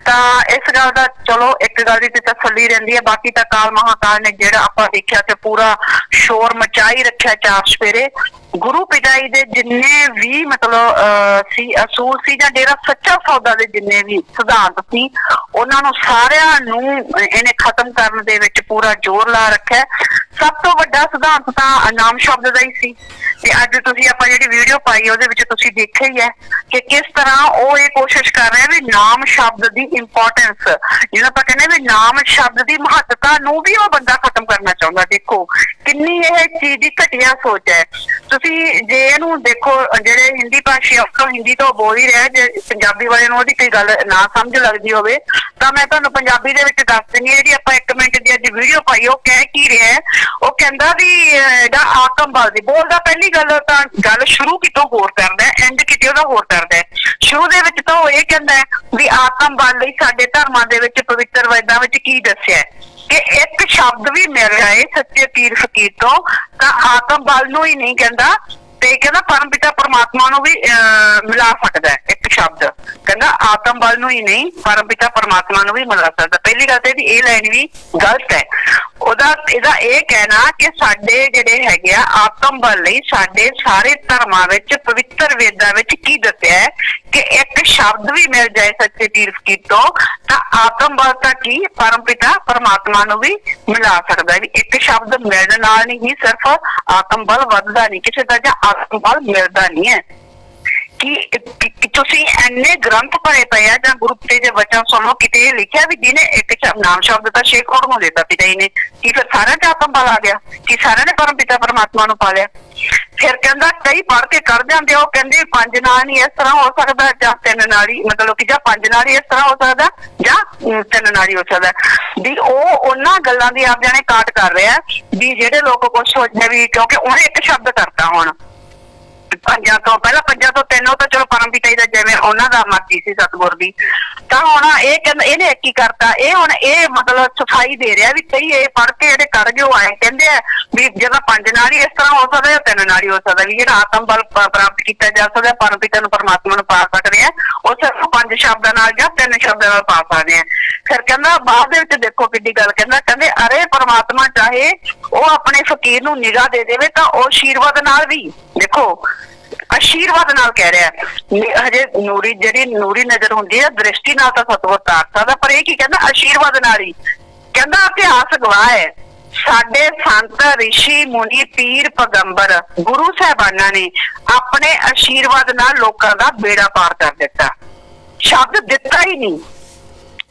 ਤਾਂ ਇਸ ਗੱਲ ਦਾ ਚਲੋ ਇੱਕ ਗੱਲ ਦੀ ਤੇ ਤਸੱਲੀ ਰਹਿੰਦੀ ਹੈ। ਬਾਕੀ ਤਾਂ ਕਾਲ ਮਹਾਕਾਲ ਨੇ ਜਿਹੜਾ ਆਪਾਂ ਦੇਖਿਆ ਤੇ ਪੂਰਾ ਸ਼ੋਰ ਮਚਾਈ ਰੱਖਿਆ ਚਾਰ ਸਵੇਰੇ। ਗੁਰੂ ਪਿਤਾ ਜੀ ਦੇ ਜਿੰਨੇ ਵੀ ਮਤਲਬ ਸੀ ਅਸੂਲ ਸੀ ਜਾਂ ਡੇਰਾ ਸੱਚਾ ਸੌਦਾ ਦੇ ਜਿੰਨੇ ਵੀ ਸਿਧਾਂਤ ਸੀ ਉਹਨਾਂ ਨੂੰ ਸਾਰਿਆਂ ਨੂੰ ਇਹਨੇ ਖਤਮ ਕਰਨ ਦੇ ਵਿੱਚ ਪੂਰਾ ਜ਼ੋਰ ਲਾ ਰੱਖਿਆ। ਸਭ ਤੋਂ ਵੱਡਾ ਸਿਧਾਂਤ ਤਾਂ ਨਾਮ ਸ਼ਬਦ ਦਾ ਹੀ ਸੀ ਤੇ ਅੱਜ ਤੁਸੀਂ ਆਪਾਂ ਜਿਹੜੀ ਵੀਡੀਓ ਪਾਈ ਉਹਦੇ ਵਿੱਚ ਤੁਸੀਂ ਦੇਖਿਆ ਹੀ ਹੈ ਕਿ ਕਿਸ ਤਰ੍ਹਾਂ ਉਹ ਇਹ ਕੋਸ਼ਿਸ਼ ਕਰ ਰਹੇ ਵੀ ਨਾਮ ਸ਼ਬਦ ਦੀ ਇੰਪੋਰਟੈਂਸ, ਜਿਹਨੂੰ ਆਪਾਂ ਕਹਿੰਦੇ ਵੀ ਨਾਮ ਸ਼ਬਦ ਦੀ ਮਹੱਤਤਾ ਨੂੰ ਵੀ ਉਹ ਬੰਦਾ ਖਤਮ ਕਰਨਾ ਚਾਹੁੰਦਾ। ਦੇਖੋ ਕਿੰਨੀ ਇਹ ਚੀਜ਼ ਦੀ ਘਟੀਆ ਸੋਚ ਹੈ। ਤੁਸੀਂ ਜੇ ਇਹਨੂੰ ਦੇਖੋ, ਜਿਹੜੇ ਹਿੰਦੀ ਭਾਸ਼ੀ ਅਫਸਰ ਹਿੰਦੀ ਤੋਂ ਬੋਲ ਹੀ ਰਿਹਾ, ਜੇ ਪੰਜਾਬੀ ਵਾਲੇ ਨੂੰ ਉਹਦੀ ਕੋਈ ਗੱਲ ਨਾ ਸਮਝ ਲੱਗਦੀ ਹੋਵੇ ਤਾਂ ਮੈਂ ਤੁਹਾਨੂੰ ਪੰਜਾਬੀ ਦੇ ਵਿੱਚ ਦੱਸ ਦਿੰਦੀ ਹਾਂ। ਜਿਹੜੀ ਆਪਾਂ 1 ਮਿੰਟ ਦੀ ਅੱਜ ਵੀਡੀਓ ਪਾਈ ਉਹ ਕਹਿ ਕੀ ਰਿਹਾ ਹੈ, ਉਹ ਕਹਿੰਦਾ ਵੀ ਇਹਦਾ ਆਤਮ ਬਲ ਦੀ ਬੋਲਦਾ। ਪਹਿਲੀ ਗੱਲ ਤਾਂ ਗੱਲ ਸ਼ੁਰੂ ਕਿਤੋਂ ਹੋਰ ਕਰਦਾ, ਐਂਡ ਕਿਤੇ ਉਹਦਾ ਹੋਰ ਕਰਦਾ। ਸ਼ੁਰੂ ਦੇ ਵਿੱਚ ਤਾਂ ਉਹ ਇਹ ਕਹਿੰਦਾ ਵੀ ਆਤਮ ਬਲ ਲਈ ਸਾਡੇ ਧਰਮਾਂ ਦੇ ਵਿੱਚ ਪਵਿੱਤਰ ਵੇਦਾਂ ਵਿੱਚ ਕੀ ਦੱਸਿਆ ਕਿ ਇੱਕ ਸ਼ਬਦ ਵੀ ਮਿਲ ਜਾਏ ਸੱਚੇ ਪੀਰ ਫਕੀਰ ਤੋਂ ਤਾਂ ਆਤਮ ਬਲ ਨੂੰ ਹੀ ਨਹੀਂ ਕਹਿੰਦਾ ਤੇ ਕਹਿੰਦਾ ਪਰਮ ਪਿਤਾ ਪਰਮਾਤਮਾ ਨੂੰ ਵੀ ਮਿਲਾ ਸਕਦਾ ਹੈ। ਇੱਕ ਸ਼ਬਦ ਕਹਿੰਦਾ ਆਤਮ ਬਲ ਨੂੰ ਹੀ ਨਹੀਂ ਪਰਮ ਪਿਤਾ ਪਰਮਾਤਮਾ ਨੂੰ ਵੀ ਮਿਲਾ ਸਕਦਾ। ਪਹਿਲੀ ਗੱਲ ਤੇ ਇਹਦੀ ਇਹ ਲਾਈਨ ਵੀ ਗਲਤ ਹੈ। ਇਹਦਾ ਇਹ ਕਹਿਣਾ ਕਿ ਸਾਡੇ ਜਿਹੜੇ ਹੈਗੇ ਆ ਆਤਮ ਬਲ ਲਈ ਸਾਡੇ ਸਾਰੇ ਧਰਮਾਂ ਵਿੱਚ ਪਵਿੱਤਰ ਵੇਦਾਂ ਵਿੱਚ ਕੀ ਦੱਸਿਆ ਹੈ ਕਿ ਇੱਕ ਸ਼ਬਦ ਵੀ ਮਿਲ ਜਾਏ ਸੱਚੇ ਪੀਰ ਫਕੀਰ ਤੋਂ ਤਾਂ ਆਤਮ ਬਲ ਤਾਂ ਕੀ ਪਰਮ ਪਿਤਾ ਪਰਮਾਤਮਾ ਨੂੰ ਵੀ ਮਿਲਾ ਸਕਦਾ। ਵੀ ਇੱਕ ਸ਼ਬਦ ਮਿਲਣ ਨਾਲ ਨਹੀਂ ਸਿਰਫ ਆਤਮ ਬਲ ਵੱਧਦਾ ਨਹੀਂ, ਕਿਸੇ ਦਾ ਜਾਂ ਆਤਮ ਬਲ ਮਿਲਦਾ ਨਹੀਂ ਹੈ। ਕਿ ਤੁਸੀਂ ਇੰਨੇ ਗ੍ਰੰਥ ਭਰੇ ਪਏ ਆ ਜਾਂ ਗੁਰੂ ਪਿਤਾ ਦੇ ਵਚਨ ਸੁਣੋ, ਕਿਤੇ ਇਹ ਲਿਖਿਆ ਵੀ ਜਿਹਨੇ ਇੱਕ ਨਾਮ ਸ਼ਬਦ ਤਾਂ 6 ਕਰੋੜ ਨੂੰ ਦਿੱਤਾ ਪਿਤਾ ਜੀ ਨੇ, ਕੀ ਫਿਰ ਸਾਰਿਆਂ ਤੇ ਆਤਮ ਬਲ ਆ ਗਿਆ? ਕੀ ਸਾਰਿਆਂ ਨੇ ਪਰਮ ਪਿਤਾ ਪਰਮਾਤਮਾ ਨੂੰ ਪਾ ਲਿਆ? ਫਿਰ ਕਹਿੰਦਾ ਕਈ ਪੜ੍ਹ ਕੇ ਕਰ ਜਾਂਦੇ, ਉਹ ਕਹਿੰਦੇ 5 ਨਾਲ ਹੀ ਇਸ ਤਰ੍ਹਾਂ ਹੋ ਸਕਦਾ ਜਾਂ 3 ਨਾਲ ਹੀ, ਮਤਲਬ ਕਿ ਜਾਂ 5 ਨਾਲ ਹੀ ਇਸ ਤਰ੍ਹਾਂ ਹੋ ਸਕਦਾ ਜਾਂ 3 ਨਾਲ ਹੀ ਹੋ ਸਕਦਾ। ਵੀ ਉਹ ਉਹਨਾਂ ਗੱਲਾਂ ਦੀ ਆਪ ਜਾਣੇ ਕਾਟ ਕਰ ਰਿਹਾ ਵੀ ਜਿਹੜੇ ਲੋਕ ਕੁਛ ਸੋਚਦੇ ਵੀ ਕਿਉਂਕਿ ਉਹਨੇ ਇੱਕ ਸ਼ਬਦ ਕਰਤਾ ਹੁਣ 5 ਤੋਂ ਪਹਿਲਾਂ 5 ਤੋਂ 3 ਉਹ ਤਾਂ ਚਲੋ ਪਰਮ ਪਿਤਾ ਜੀ ਦਾ ਜਿਵੇਂ ਉਹਨਾਂ ਦਾ ਮਰਜ਼ੀ ਸੀ ਸਤਿਗੁਰ ਦੀ, ਤਾਂ ਹੁਣ ਇਹ ਕਹਿੰਦਾ ਇਹਨੇ ਇੱਕ ਹੀ ਕਰਤਾ। ਇਹ ਹੁਣ ਇਹ ਮਤਲਬ ਸਫਾਈ ਦੇ ਰਿਹਾ ਵੀ ਕਈ ਇਹ ਪੜ੍ਹ ਕੇ ਜਿਹੜੇ ਕਰ ਗਏ ਉਹ ਆਏ ਕਹਿੰਦੇ ਆ ਵੀ ਜਿਹੜਾ 5 ਨਾਲ ਹੀ ਇਸ ਤਰ੍ਹਾਂ ਹੋ ਸਕਦਾ ਜਾਂ 3 ਨਾਲ ਹੀ ਹੋ ਸਕਦਾ। ਵੀ ਜਿਹੜਾ ਆਤਮ ਬਲ ਪ੍ਰਾਪਤ ਕੀਤਾ ਜਾ ਸਕਦਾ ਪਰਮ ਪਿਤਾ ਨੂੰ ਪਰਮਾਤਮਾ ਨੂੰ ਪਾ ਸਕਦੇ ਆ ਉਹ ਸਿਰਫ 5 ਸ਼ਬਦਾਂ ਨਾਲ ਜਾਂ 3 ਸ਼ਬਦਾਂ ਨਾਲ ਪਾ ਸਕਦੇ ਆ। ਫਿਰ ਕਹਿੰਦਾ ਬਾਅਦ ਦੇ ਵਿੱਚ ਦੇਖੋ ਕਿੱਡੀ ਗੱਲ ਕਹਿੰਦੇ ਅਰੇ ਪਰਮਾਤਮਾ ਚਾਹੇ ਉਹ ਆਪਣੇ ਫਕੀਰ ਨੂੰ ਨਿਗਾਹ ਦੇ ਦੇਵੇ ਤਾਂ ਉਹ ਆਸ਼ੀਰਵਾਦ ਨਾਲ ਵੀ ਦੇਖੋ ਆਸ਼ੀਰਵਾਦ ਨਾਲ ਕਹਿ ਰਿਹਾ। ਹਜੇ ਨੂਰੀ ਜਿਹੜੀ ਨੂਰੀ ਨਜ਼ਰ ਹੁੰਦੀ ਹੈ ਦ੍ਰਿਸ਼ਟੀ ਨਾਲ ਤਾਂ ਸਤਿਗੁਰ ਤਾਰ ਸਕਦਾ, ਪਰ ਇਹ ਕੀ ਕਹਿੰਦਾ ਆਸ਼ੀਰਵਾਦ ਨਾਲ ਹੀ। ਕਹਿੰਦਾ ਇਤਿਹਾਸ ਗਵਾਹ ਹੈ ਸਾਡੇ ਸੰਤ ਰਿਸ਼ੀ ਮੁਨੀ ਪੀਰ ਪੈਗੰਬਰ ਗੁਰੂ ਸਾਹਿਬਾਨਾਂ ਨੇ ਆਪਣੇ ਆਸ਼ੀਰਵਾਦ ਨਾਲ ਲੋਕਾਂ ਦਾ ਬੇੜਾ ਪਾਰ ਕਰ ਦਿੱਤਾ। ਸ਼ਬਦ ਦਿੱਤਾ ਹੀ ਨਹੀਂ,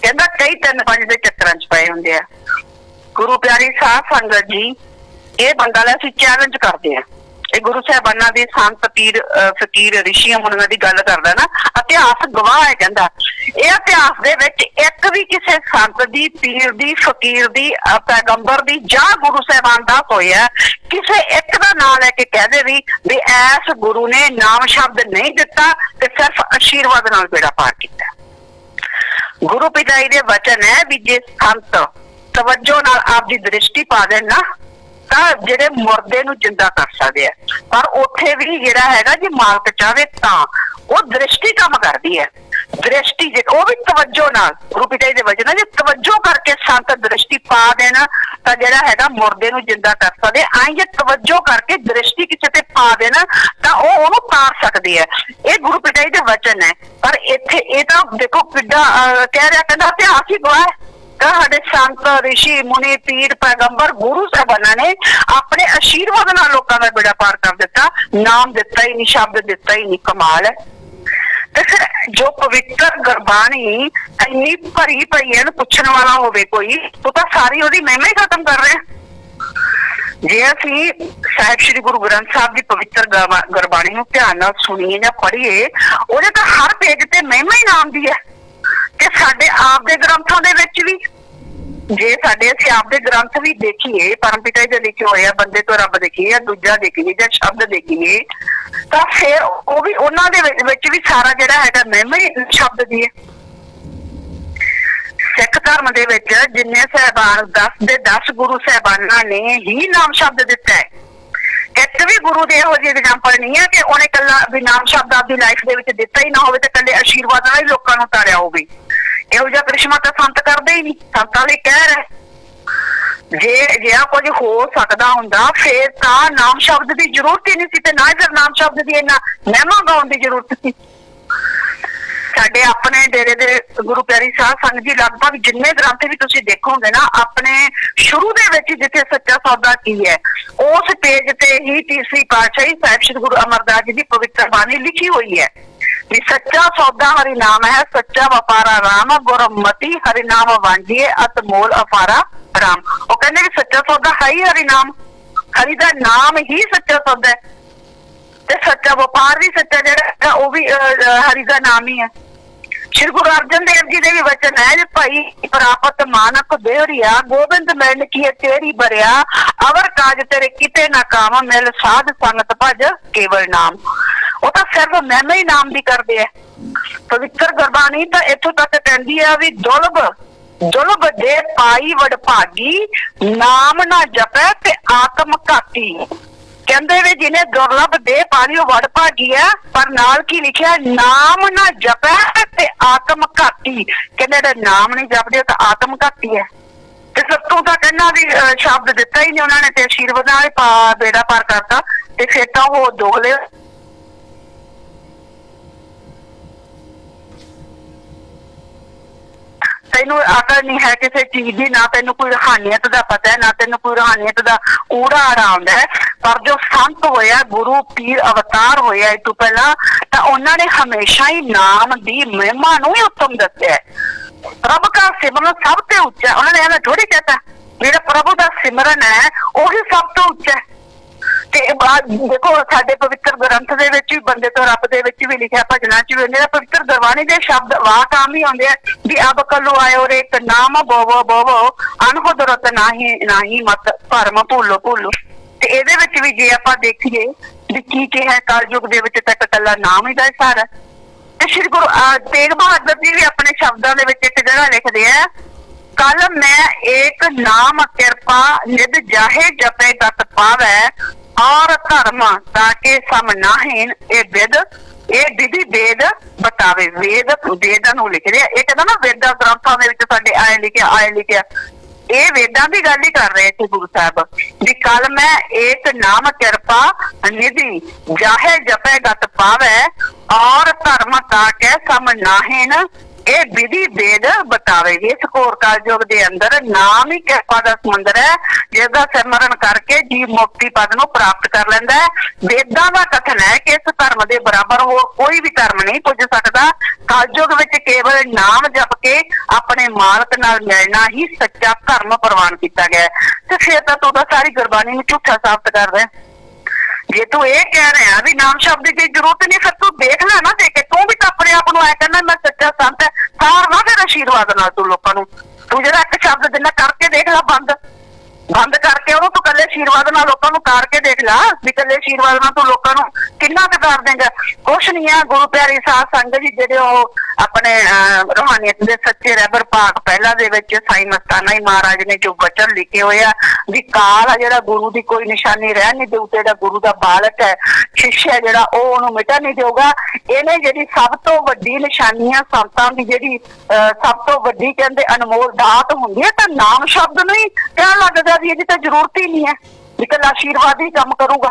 ਕਹਿੰਦਾ ਕਈ 3-5 ਦੇ ਚੱਕਰਾਂ ਚ ਪਏ ਹੁੰਦੇ ਆ। ਗੁਰੂ ਪਿਆਰੀ ਸਾਧ ਸੰਗਤ ਜੀ, ਇਹ ਬੰਦਾ ਲੈ ਅਸੀਂ ਚੈਲੰਜ ਕਰਦੇ ਆ। ਇਹ ਗੁਰੂ ਸਾਹਿਬਾਨਾਂ ਦੇ ਸੰਤ ਪੀਰ ਫਕੀਰ ਰਿਸ਼ੀਆਂ ਮੁਨੀਆਂ ਦੀ ਗੱਲ ਕਰਦਾ ਨਾ, ਇਤਿਹਾਸ ਗਵਾਹ ਹੈ। ਕਹਿੰਦਾ ਇਹ ਇਤਿਹਾਸ ਦੇ ਵਿੱਚ ਇੱਕ ਵੀ ਕਿਸੇ ਸੰਤ ਦੀ, ਪੀਰ ਦੀ, ਫਕੀਰ ਦੀ, ਪੈਗੰਬਰ ਦੀ ਜਾਂ ਗੁਰੂ ਸਾਹਿਬਾਨ ਦਾ ਹੋਇਆ ਕਿਸੇ ਇੱਕ ਦਾ ਨਾਂ ਲੈ ਕੇ ਕਹਿ ਦੇ ਵੀ ਐਸ ਗੁਰੂ ਨੇ ਨਾਮ ਸ਼ਬਦ ਨਹੀਂ ਦਿੱਤਾ ਤੇ ਸਿਰਫ ਆਸ਼ੀਰਵਾਦ ਨਾਲ ਬੇੜਾ ਪਾਰ ਕੀਤਾ। ਗੁਰੂ ਪਿਤਾ ਜੀ ਦੇ ਵਚਨ ਹੈ ਵੀ ਜੇ ਸੰਤ ਤਵੱਜੋ ਨਾਲ ਆਪਦੀ ਦ੍ਰਿਸ਼ਟੀ ਪਾ ਦੇਣ ਨਾ ਤਾਂ ਜਿਹੜੇ ਮੁਰਦੇ ਨੂੰ ਜਿੰਦਾ ਕਰ ਸਕਦੇ ਆ। ਪਰ ਉੱਥੇ ਵੀ ਜਿਹੜਾ ਹੈਗਾ ਜੇ ਮਾਲਕ ਚਾਹੇ ਤਾਂ ਉਹ ਦ੍ਰਿਸ਼ਟੀ ਕੰਮ ਕਰਦੀ ਹੈ। ਦ੍ਰਿਸ਼ਟੀ ਜੇ ਉਹ ਵੀ ਤਵੱਜੋ ਨਾਲ, ਗੁਰੂ ਪਿਤਾ ਜੀ ਦੇ ਵਚਨ ਹੈ ਜੇ ਤਵੱਜੋ ਕਰਕੇ ਸੰਤ ਦ੍ਰਿਸ਼ਟੀ ਪਾ ਦੇਣ ਤਾਂ ਜਿਹੜਾ ਹੈਗਾ ਮੁਰਦੇ ਨੂੰ ਜਿੰਦਾ ਕਰ ਸਕਦੇ। ਆਈ ਜੇ ਤਵੱਜੋ ਕਰਕੇ ਦ੍ਰਿਸ਼ਟੀ ਕਿਸੇ ਤੇ ਪਾ ਦੇਣ ਤਾਂ ਉਹ ਉਹਨੂੰ ਤਾਰ ਸਕਦੇ ਆ। ਇਹ ਗੁਰੂ ਪਿਤਾ ਜੀ ਦੇ ਵਚਨ ਹੈ। ਪਰ ਇੱਥੇ ਇਹ ਤਾਂ ਦੇਖੋ ਕਿੱਡਾ ਕਹਿ ਰਿਹਾ, ਕਹਿੰਦਾ ਇਤਿਹਾਸ ਹੀ ਗਵਾਹ ਹੈ। ਸਾਡੇ ਸੰਤ ਰਿਸ਼ੀ ਮੁਨੀ ਪੀਰ ਪੈਗੰਬਰ ਗੁਰੂ ਸਾਹਿਬਾਨਾਂ ਨੇ ਆਪਣੇ ਆਸ਼ੀਰਵਾਦ ਨਾਲ ਲੋਕਾਂ ਦਾ ਬੇੜਾ ਪਾਰ ਕਰ ਦਿੱਤਾ। ਨਾਮ ਦਿੱਤਾ ਹੀ ਨਹੀਂ, ਸ਼ਬਦ ਦਿੱਤਾ ਹੀ ਨਹੀਂ। ਕਮਾਲ ਹੈ। ਤੇ ਫਿਰ ਜੋ ਪਵਿੱਤਰ ਗੁਰਬਾਣੀ ਇੰਨੀ ਭਰੀ ਪਈ ਹੈ, ਪੁੱਛਣ ਵਾਲਾ ਹੋਵੇ ਕੋਈ, ਉਹ ਤਾਂ ਸਾਰੀ ਉਹਦੀ ਮਹਿਮਾ ਹੀ ਖਤਮ ਕਰ ਰਿਹਾ। ਜੇ ਅਸੀਂ ਸਾਹਿਬ ਸ੍ਰੀ ਗੁਰੂ ਗ੍ਰੰਥ ਸਾਹਿਬ ਦੀ ਪਵਿੱਤਰ ਗੁਰਬਾਣੀ ਨੂੰ ਧਿਆਨ ਨਾਲ ਸੁਣੀਏ ਜਾਂ ਪੜ੍ਹੀਏ, ਉਹਦੇ ਤਾਂ ਹਰ ਪੇਜ ਤੇ ਮਹਿਮਾ ਹੀ ਨਾਮ ਦੀ ਹੈ। ਤੇ ਸਾਡੇ ਆਪ ਦੇ ਗ੍ਰੰਥਾਂ ਦੇ ਵਿੱਚ ਵੀ, ਜੇ ਸਾਡੇ ਅਸੀਂ ਆਪ ਦੇ ਗ੍ਰੰਥ ਵੀ ਦੇਖੀਏ, ਪਰਮ ਪਿਤਾ ਜੀ ਦੇ ਲਿਖੇ ਹੋਏ ਆ, ਬੰਦੇ ਤੋਂ ਰੱਬ ਦੇਖੀਏ ਜਾਂ ਦੂਜਾ ਦੇਖੀਏ ਜਾਂ ਸ਼ਬਦ ਦੇਖੀਏ, ਤਾਂ ਫਿਰ ਉਹ ਵੀ ਉਹਨਾਂ ਦੇ ਵਿੱਚ ਵੀ ਸਾਰਾ ਜਿਹੜਾ ਹੈਗਾ ਮਹਿਮਾ ਹੀ ਸ਼ਬਦ ਦੀ ਹੈ। ਸਿੱਖ ਧਰਮ ਦੇ ਵਿੱਚ ਜਿੰਨੇ ਸਾਹਿਬਾਨ 10 ਦੇ 10 ਗੁਰੂ ਸਾਹਿਬਾਨਾਂ ਨੇ ਹੀ ਨਾਮ ਸ਼ਬਦ ਦਿੱਤਾ ਹੈ। ਇੱਕ ਵੀ ਗੁਰੂ ਦੇ ਇਹੋ ਜਿਹੀ ਐਗਜ਼ਾਮਪਲ ਨਹੀਂ ਹੈ ਕਿ ਉਹਨੇ ਇਕੱਲਾ ਵੀ ਨਾਮ ਸ਼ਬਦ ਆਪਦੀ ਲਾਈਫ ਦੇ ਵਿੱਚ ਦਿੱਤਾ ਹੀ ਨਾ ਹੋਵੇ ਤੇ ਇਕੱਲੇ ਆਸ਼ੀਰਵਾਦ ਨਾਲ ਹੀ ਲੋਕਾਂ ਨੂੰ ਤਾਰਿਆ ਹੋਵੇ। ਇਹੋ ਜਿਹਾ ਕ੍ਰਿਸ਼ਮਾ ਤਾਂ ਸੰਤ ਕਰਦੇ ਹੀ ਨਹੀਂ। ਸੰਤਾਂ ਲਈ ਕਹਿ ਰਹੇ ਜੇ ਕੁਝ ਹੋ ਸਕਦਾ ਹੁੰਦਾ ਫਿਰ ਤਾਂ ਨਾਮ ਸ਼ਬਦ ਦੀ ਜ਼ਰੂਰਤ ਹੀ ਨਹੀਂ ਸੀ, ਤੇ ਨਾ ਹੀ ਫਿਰ ਨਾਮ ਸ਼ਬਦ ਦੀ ਇੰਨਾ ਮਹਿਮਾ ਗਾਉਣ ਦੀ ਜ਼ਰੂਰਤ ਸੀ। ਸਾਡੇ ਆਪਣੇ ਡੇਰੇ ਦੇ ਗੁਰੂ ਪਿਆਰੀ ਸਾਧ ਸੰਗਤ ਜੀ ਲਗਭਗ ਜਿੰਨੇ ਗ੍ਰੰਥ ਵੀ ਤੁਸੀਂ ਦੇਖੋਗੇ ਨਾ, ਆਪਣੇ ਸ਼ੁਰੂ ਦੇ ਵਿੱਚ ਜਿੱਥੇ ਸੱਚਾ ਸੌਦਾ ਕੀ ਹੈ ਉਸ ਪੇਜ ਤੇ ਹੀ ਤੀਸਰੀ ਪਾਤਸ਼ਾਹੀ ਸਾਹਿਬ ਸ੍ਰੀ ਗੁਰੂ ਅਮਰਦਾਸ ਜੀ ਦੀ ਪਵਿੱਤਰ ਬਾਣੀ ਲਿਖੀ ਹੋਈ ਹੈ ਵੀ ਸੱਚਾ ਸੌਦਾ ਹਰਿ ਨਾਮ ਹੈ, ਸੱਚਾ ਵਪਾਰਾ ਰਾਮ, ਗੁਰਮਤੀ ਹਰਿ ਨਾਮ ਵਾਂਝੀਏ ਅਤਮੋਲ ਅਫਾਰਾ ਰਾਮ। ਉਹ ਕਹਿੰਦੇ ਵੀ ਸੱਚਾ ਸੌਦਾ ਹੈ ਹੀ ਹਰਿ ਨਾਮ, ਹਰਿ ਦਾ ਨਾਮ ਹੀ ਸੱਚਾ ਸੌਦਾ ਹੈ ਤੇ ਸੱਚਾ ਵਪਾਰ ਵੀ ਸੱਚਾ ਜਿਹੜਾ ਉਹ ਵੀ ਹਰਿ ਦਾ ਨਾਮ ਹੀ ਹੈ। ਸ਼੍ਰੀ ਗੁਰੂ ਅਰਜਨ ਦੇਵ ਜੀ ਦੇ ਵੀ ਵਚਨ ਹੈ ਜੇ ਭਾਈ ਪ੍ਰਾਪਤ ਮਾਨਕ ਦੇਹਰੀਆ, ਗੋਬਿੰਦ ਮਿਲਨ ਕੀ ਤੇਰੀ ਬਰਿਆ, ਅਵਰ ਕਾਜ ਤੇਰੇ ਕਿਤੇ ਨਾ ਕਾਮ, ਮਿਲ ਸਾਧ ਸੰਗਤ ਭਜ ਕੇਵਲ ਨਾਮ। ਉਹ ਤਾਂ ਸਿਰਫ ਮਹਿਮਾ ਹੀ ਨਾਮ ਦੀ ਕਰਦੇ ਆ। ਪਵਿੱਤਰ ਗੁਰਬਾਣੀ ਤਾਂ ਇੱਥੋਂ ਤੱਕ ਕਹਿੰਦੀ ਆ ਵੀ ਦੁਲਬ ਦੇ ਪਾਈ ਵਡਭਾਗੀ, ਨਾਮ ਨਾ ਜਪੈ ਤੇ ਆਤਮ ਘਾਤੀ। ਕਹਿੰਦੇ ਵੀ ਜਿਹਨੇ ਦੁਰਲਭ ਦੇ ਪਾਣੀ ਉਹ ਵਡਭਾਗੀ ਹੈ, ਪਰ ਨਾਲ ਕੀ ਲਿਖਿਆ ਨਾਮ ਨਾ ਜਪੈ ਤੇ ਆਤਮ ਘਾਤੀ। ਕਹਿੰਦੇ ਜਿਹੜਾ ਨਾਮ ਨਹੀਂ ਜਪਦੇ ਤਾਂ ਆਤਮ ਘਾਤੀ ਹੈ। ਤੇ ਸਭ ਤੋਂ ਤਾਂ ਕਹਿੰਦਾ ਵੀ ਸ਼ਬਦ ਦਿੱਤਾ ਹੀ ਨਹੀਂ ਉਹਨਾਂ ਨੇ ਤੇ ਆਸ਼ੀਰਵਾਦ ਨਾਲ ਬੇੜਾ ਪਾਰ ਕਰਤਾ। ਤੇ ਫਿਰ ਤਾਂ ਉਹ ਦੋਗਲੇ ਤੈਨੂੰ ਅਕਲ ਨਹੀਂ ਹੈ ਕਿਸੇ ਚੀਜ਼ ਦੀ, ਨਾ ਤੈਨੂੰ ਕੋਈ ਰੂਹਾਨੀਅਤ ਦਾ ਪਤਾ ਹੈ, ਨਾ ਤੈਨੂੰ ਕੋਈ ਰੂਹਾਨੀਅਤ ਦਾ ਊੜਾ ਆਉਂਦਾ ਹੈ। ਪਰ ਜੋ ਸੰਤ ਹੋਇਆ, ਗੁਰੂ ਪੀਰ ਅਵਤਾਰ ਹੋਇਆ ਇਹ ਤੋਂ ਪਹਿਲਾਂ, ਤਾਂ ਉਹਨਾਂ ਨੇ ਹਮੇਸ਼ਾ ਹੀ ਨਾਮ ਦੀ ਮਹਿਮਾ ਨੂੰ ਹੀ ਉੱਤਮ ਦੱਸਿਆ। ਪ੍ਰਭ ਦਾ ਸਿਮਰਨ ਸਭ ਤੋਂ ਉੱਚਾ। ਉਹਨਾਂ ਨੇ ਐਵੇਂ ਥੋੜੀ ਕਹਿਤਾ ਜਿਹੜਾ ਪ੍ਰਭੂ ਦਾ ਸਿਮਰਨ ਹੈ ਉਹੀ ਸਭ ਤੋਂ ਉੱਚਾ। ਤੇ ਦੇਖੋ ਸਾਡੇ ਪਵਿੱਤਰ ਗ੍ਰੰਥ ਦੇ ਵਿੱਚ ਵੀ, ਬੰਦੇ ਤੋਂ ਰੱਬ ਦੇ ਵਿੱਚ ਵੀ ਲਿਖਿਆ, ਭਜਨਾਂ ਚ ਵੀ ਮੇਰਾ ਪਵਿੱਤਰ ਗੁਰਬਾਣੀ ਦੇ ਸ਼ਬਦ ਵਾਕ ਆਮ ਹੀ ਆਉਂਦੇ ਆ ਵੀ ਅਬ ਕਲੂ ਆਇਓ ਰੇ ਇੱਕ ਨਾਮ ਬੋਵੋ ਅਨਹਦ ਰਤ ਨਾਹੀ ਮਤ ਭਰਮ ਭੁੱਲੋ। ਤੇ ਇਹਦੇ ਵਿੱਚ ਵੀ ਜੇ ਆਪਾਂ ਦੇਖੀਏ ਵੀ ਕੀ ਕਿਹਾ ਕਲਯੁਗ ਦੇ ਵਿੱਚ ਤਾਂ ਇਕੱਲਾ ਨਾਮ ਹੀ ਦਾ ਸਹਾਰਾ। ਤੇ ਸ਼੍ਰੀ ਗੁਰੂ ਤੇਗ ਬਹਾਦਰ ਜੀ ਵੀ ਆਪਣੇ ਸ਼ਬਦਾਂ ਦੇ ਵਿੱਚ ਇੱਕ ਜਗ੍ਹਾ ਲਿਖਦੇ ਆ, ਕਲ ਮੈਂ ਏਕ ਨਾਮ ਕਿਰਪਾ ਨਿਧ ਜਾਹੇ ਜਪੇ ਗਤ ਪਾਵੈ, ਔਰ ਧਰਮ ਤਾਕੇ ਸਮ ਨਾਹੀਨ ਇਹ ਵਿਦ ਇਹ ਵਿਧੀ ਵੇਦ ਬਤਾਵੇ। ਵੇਦਾਂ ਨੂੰ ਲਿਖ ਰਿਹਾ। ਇਹ ਕਹਿੰਦਾ ਨਾ ਵੇਦਾਂ ਗ੍ਰੰਥਾਂ ਦੇ ਵਿੱਚ ਸਾਡੇ ਆਏ ਲਿਖਿਆ ਇਹ ਵੇਦਾਂ ਦੀ ਗੱਲ ਹੀ ਕਰ ਰਹੇ ਸੀ ਗੁਰੂ ਸਾਹਿਬ ਵੀ ਕਲ ਮੈਂ ਏਕ ਨਾਮ ਕਿਰਪਾ ਨਿਧੀ ਜਾਹੇ ਜਪੇ ਗਤ ਪਾਵੈ ਔਰ ਧਰਮ ਕਾਟੈ ਸਮ ਨਾਹਿਨ ਇਹ ਵਿਧੀ ਵੇਦ ਬਤਾਵੇ। ਇਸ ਘੋਰ ਕਲਯੁਗ ਦੇ ਅੰਦਰ ਨਾਮ ਹੀ ਕਿਰਪਾ ਦਾ ਸਮੁੰਦਰ ਹੈ ਜਿਸਦਾ ਸਿਮਰਨ ਕਰਕੇ ਜੀਵ ਮੁਕਤੀ ਪਦ ਨੂੰ ਪ੍ਰਾਪਤ ਕਰ ਲੈਂਦਾ ਹੈ। ਵੇਦਾਂ ਦਾ ਕਥਨ ਹੈ ਕਿ ਇਸ ਧਰਮ ਦੇ ਬਰਾਬਰ ਹੋਰ ਕੋਈ ਵੀ ਧਰਮ ਨਹੀਂ ਪੁੱਜ ਸਕਦਾ। ਕਲਯੁਗ ਵਿੱਚ ਕੇਵਲ ਨਾਮ ਜਪ ਕੇ ਆਪਣੇ ਮਾਲਕ ਨਾਲ ਮਿਲਣਾ ਹੀ ਸੱਚਾ ਧਰਮ ਪ੍ਰਵਾਨ ਕੀਤਾ ਗਿਆ। ਤੇ ਫਿਰ ਤਾਂ ਤੂੰ ਤਾਂ ਸਾਰੀ ਗੁਰਬਾਣੀ ਨੂੰ ਝੂਠਾ ਸਾਬਤ ਕਰਦਾ। ਜੇ ਤੂੰ ਇਹ ਕਹਿ ਰਿਹਾ ਵੀ ਨਾਮ ਸ਼ਬਦ ਦੀ ਜ਼ਰੂਰਤ ਨਹੀਂ, ਫਿਰ ਤੂੰ ਦੇਖ ਲੈ ਨਾ, ਦੇਖ ਕੇ ਤੂੰ ਵੀ ਤਾਂ ਆਪਣੇ ਆਪ ਨੂੰ ਐ ਕਹਿੰਦਾ ਮੈਂ ਸੱਚਾ ਸੰਤ ਹੈ। ਸਾਰ ਨਾ ਫਿਰ ਆਸ਼ੀਰਵਾਦ ਨਾਲ ਤੂੰ ਲੋਕਾਂ ਨੂੰ, ਤੂੰ ਜਿਹੜਾ ਇੱਕ ਸ਼ਬਦ ਦਿਨਾ ਕਰਕੇ ਦੇਖ ਲੈ, ਬੰਦ ਕਰਕੇ ਉਹਨੂੰ ਤੂੰ ਕੱਲੇ ਆਸ਼ੀਰਵਾਦ ਨਾਲ ਲੋਕਾਂ ਨੂੰ ਕਾਰ ਕੇ ਦੇਖ ਲੈ ਵੀ ਕੱਲੇ ਆਸ਼ੀਰਵਾਦ ਨਾਲ ਤੂੰ ਲੋਕਾਂ ਨੂੰ ਕਿੰਨਾ ਕੁ ਕਰ ਦੇਂਗਾ। ਕੁਛ ਨਹੀਂ ਆ। ਗੁਰੂ ਪਿਆਰੀ ਸਾਧ ਸੰਗਤ ਜੀ ਜਿਹੜੇ ਉਹ ਆਪਣੇ ਰੂਹਾਨੀਅਤ ਦੇ ਸੱਚੇ ਰਹਿਬਰ ਭਾਗ ਪਹਿਲਾ ਦੇ ਵਿੱਚ ਸਾਈਂ ਮਸਤਾਨਾ ਜੀ ਮਹਾਰਾਜ ਨੇ ਜੋ ਵਚਨ ਲਿਖੇ ਹੋਏ ਆ ਵੀ ਕਾਲ ਆ ਜਿਹੜਾ ਗੁਰੂ ਦੀ ਕੋਈ ਨਿਸ਼ਾਨੀ ਰਹਿ ਨਹੀਂ ਦੇਊ, ਜਿਹੜਾ ਗੁਰੂ ਦਾ ਬਾਲਕ ਹੈ ਸ਼ਿਸ਼ ਹੈ ਜਿਹੜਾ ਉਹ ਉਹਨੂੰ ਮਿਟਾ ਨਹੀਂ ਦੇਊਗਾ। ਇਹਨੇ ਜਿਹੜੀ ਸਭ ਤੋਂ ਵੱਡੀ ਨਿਸ਼ਾਨੀ ਆ ਸੰਤਾਂ ਦੀ, ਜਿਹੜੀ ਸਭ ਤੋਂ ਵੱਡੀ ਕਹਿੰਦੇ ਅਨਮੋਲ ਦਾਤ ਹੁੰਦੀ ਹੈ, ਤਾਂ ਨਾਮ ਸ਼ਬਦ ਨੂੰ ਹੀ ਕਹਿਣ ਲੱਗਦਾ ਵੀ ਇਹਦੀ ਤਾਂ ਜ਼ਰੂਰਤ ਹੀ ਨਹੀਂ ਹੈ ਵੀ ਕੱਲਾ ਆਸ਼ੀਰਵਾਦ ਹੀ ਕੰਮ ਕਰੂਗਾ।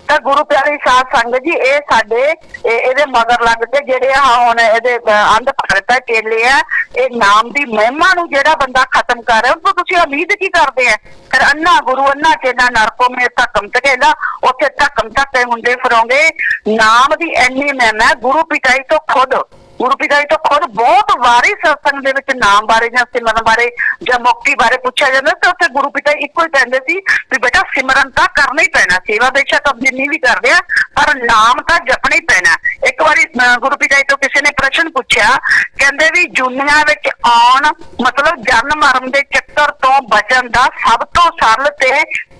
ਤਾਂ ਗੁਰੂ ਪਿਆਰੀ ਸਾਧ ਸੰਗਤ ਜੀ ਇਹ ਸਾਡੇ ਇਹਦੇ ਮਗਰ ਲੱਗ ਕੇ ਜਿਹੜੇ ਆ ਹੁਣ ਇਹਦੇ ਅੰਧ ਭਗਤ ਹੈ ਚੇਲੇ ਆ, ਇਹ ਨਾਮ ਦੀ ਮਹਿਮਾ ਨੂੰ ਜਿਹੜਾ ਬੰਦਾ ਖਤਮ ਕਰ ਰਿਹਾ ਉਹ ਤੁਸੀਂ ਉਮੀਦ ਕੀ ਕਰਦੇ ਆ? ਫਿਰ ਅੰਨਾ ਗੁਰੂ ਅੰਨਾ ਚੇਲਾ ਨਰਕੋ ਮੇ ਧੱਕਮ ਧਕੇਲਾ, ਉੱਥੇ ਧੱਕਮ ਧੱਕੇ ਹੁੰਦੇ ਫਿਰੋਂਗੇ। ਨਾਮ ਦੀ ਇੰਨੀ ਮਹਿਮਾ ਗੁਰੂ ਪਿਤਾਈ ਤੋਂ ਖੁਦ ਬਹੁਤ ਵਾਰੀ ਸਤਸੰਗ ਦੇ ਵਿੱਚ ਨਾਮ ਬਾਰੇ ਜਾਂ ਸਿਮਰਨ ਬਾਰੇ ਜਾਂ ਮੁਕਤੀ ਬਾਰੇ ਪੁੱਛਿਆ ਜਾਂਦਾ ਤੇ ਉੱਥੇ ਗੁਰੂ ਪਿਤਾ ਇੱਕੋ ਹੀ ਕਹਿੰਦੇ ਸੀ ਵੀ ਬੇਟਾ ਸਿਮਰਨ ਤਾਂ ਕਰਨਾ ਹੀ ਪੈਣਾ, ਸੇਵਾ ਬੇਸ਼ੱਕ ਆਪ ਜਿੰਨੀ ਵੀ ਕਰਦੇ ਆ ਪਰ ਨਾਮ ਤਾਂ ਜਪਣਾ ਹੀ ਪੈਣਾ। ਇੱਕ ਵਾਰੀ ਗੁਰੂ ਪਿਤਾ ਤੋਂ ਕਿਸੇ ਨੇ ਪ੍ਰਸ਼ਨ ਪੁੱਛਿਆ, ਕਹਿੰਦੇ ਵੀ ਦੁਨੀਆਂ ਵਿੱਚ ਆਉਣ ਮਤਲਬ ਜਨਮ ਮਰਨ ਦੇ ਚੱਕਰ ਤੋਂ ਬਚਣ ਦਾ ਸਭ ਤੋਂ ਸਰਲ ਤੇ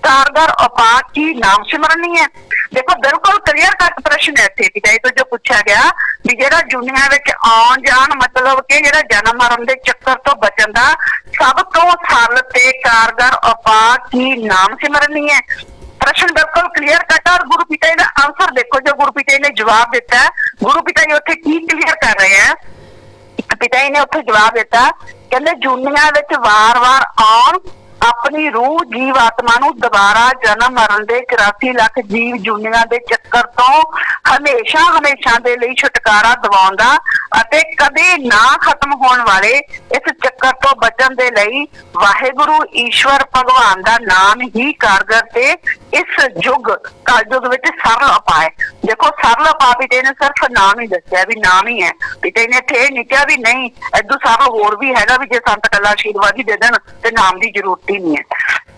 ਕਾਰਗਰ ਉਪਾਅ ਕੀ ਨਾਮ ਸਿਮਰਨ ਹੀ ਹੈ। ਦੇਖੋ ਬਿਲਕੁਲ ਕਲੀਅਰ ਕੱਟ ਪ੍ਰਸ਼ਨ ਹੈ ਇੱਥੇ ਪਿਤਾ ਤੋਂ ਜੋ ਪੁੱਛਿਆ ਗਿਆ ਵੀ ਜਿਹੜਾ ਦੁਨੀਆਂ ਵਿੱਚ ਆਉਣ ਜਾਣ ਮਤਲਬ ਕਿ ਜਿਹੜਾ ਜਨਮ ਮਰਨ ਦੇ ਚੱਕਰ ਤੋਂ ਬਚਣ ਦਾ ਸਭ ਤੋਂ ਸਰਲ ਤੇ ਕਾਰਗਰ ਉਪਾਅ ਕੀ ਨਾਮ ਸਿਮਰਨ ਹੀ ਹੈ। ਪ੍ਰਸ਼ਨ ਬਿਲਕੁਲ ਕਲੀਅਰ ਕੱਟ। ਔਰ ਗੁਰੂ ਪਿਤਾ ਜੀ ਦਾ ਆਨਸਰ ਦੇਖੋ ਜੋ ਗੁਰੂ ਪਿਤਾ ਜੀ ਨੇ ਜਵਾਬ ਦਿੱਤਾ। ਗੁਰੂ ਪਿਤਾ ਜੀ ਉੱਥੇ ਕੀ ਕਲੀਅਰ ਕਰ ਰਹੇ ਆ? ਪਿਤਾ ਜੀ ਨੇ ਉੱਥੇ ਜਵਾਬ ਦਿੱਤਾ, ਕਹਿੰਦੇ ਦੁਨੀਆਂ ਵਿੱਚ ਵਾਰ-ਵਾਰ ਆਉਣ ਆਪਣੀ ਰੂਹ ਜੀਵ ਆਤਮਾ ਨੂੰ ਦੁਬਾਰਾ ਜਨਮ ਮਰਨ ਦੇ 84 ਲੱਖ ਜੀਵ ਜੁਨੀਆਂ ਦੇ ਚੱਕਰ ਤੋਂ ਹਮੇਸ਼ਾ ਦੇ ਲਈ ਛੁਟਕਾਰਾ ਦਿਵਾਉਂਦਾ ਅਤੇ ਕਦੇ ਨਾ ਖਤਮ ਹੋਣ ਵਾਲੇ ਇਸ ਚੱਕਰ ਤੋਂ ਬਚਣ ਦੇ ਲਈ ਵਾਹਿਗੁਰੂ ਈਸ਼ਵਰ ਭਗਵਾਨ ਦਾ ਨਾਮ ਹੀ ਕਾਰਗਰ ਤੇ ਇਸ ਕਲਯੁਗ ਵਿੱਚ ਸਰਲ ਉਪਾਅ ਹੈ। ਦੇਖੋ ਸਰਲ ਉਪਾਅ ਪਿਤਾ ਨੇ ਸਿਰਫ ਨਾਮ ਹੀ ਦੱਸਿਆ ਵੀ ਨਾਮ ਹੀ ਹੈ। ਪਿਤਾ ਨੇ ਇੱਥੇ ਨਹੀਂ ਕਿਹਾ ਵੀ ਨਹੀਂ ਏਦੂ ਸਰਲ ਹੋਰ ਵੀ ਹੈਗਾ ਵੀ ਜੇ ਸੰਤ ਕੱਲਾ ਆਸ਼ੀਰਵਾਦ ਹੀ ਦੇ ਦੇਣ ਤੇ ਨਾਮ ਦੀ ਜ਼ਰੂਰਤ ਹੀ ਨਹੀਂ ਹੈ।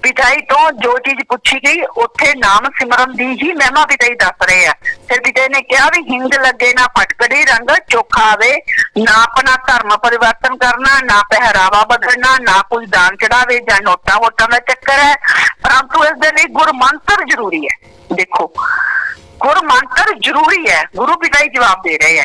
ਪਿਤਾ ਜੀ ਤੋਂ ਜੋ ਚੀਜ਼ ਪੁੱਛੀ ਗਈ ਉੱਥੇ ਨਾਮ ਸਿਮਰਨ ਦੀ ਹੀ ਮਹਿਮਾ ਪਿਤਾ ਜੀ ਦੱਸ ਰਹੇ ਆ। ਫਿਰ ਪਿਤਾ ਨੇ ਕਿਹਾ ਵੀ ਹਿੰਗ ਲੱਗੇ ਨਾ ਫਟਕੜੀ ਰੰਗ ਚੋਖਾ ਆਵੇ, ਨਾ ਆਪਣਾ ਧਰਮ ਪਰਿਵਰਤਨ ਕਰਨਾ, ਨਾ ਪਹਿਰਾਵਾ ਬਦਲਣਾ, ਨਾ ਕੁਝ ਦਾਨ ਚੜਾਵੇ ਜਾਂ ਨੋਟਾਂ ਵੋਟਾਂ ਦਾ ਚੱਕਰ ਹੈ, ਪਰੰਤੂ ਇਸ ਦੇ ਲਈ ਗੁਰਮੰਤਰ ਜ਼ਰੂਰੀ ਹੈ। ਦੇਖੋ ਗੁਰਮੰਤਰ ਜ਼ਰੂਰੀ ਹੈ। ਗੁਰੂ ਪਿਤਾ ਜੀ ਜਵਾਬ ਦੇ ਰਹੇ ਆ।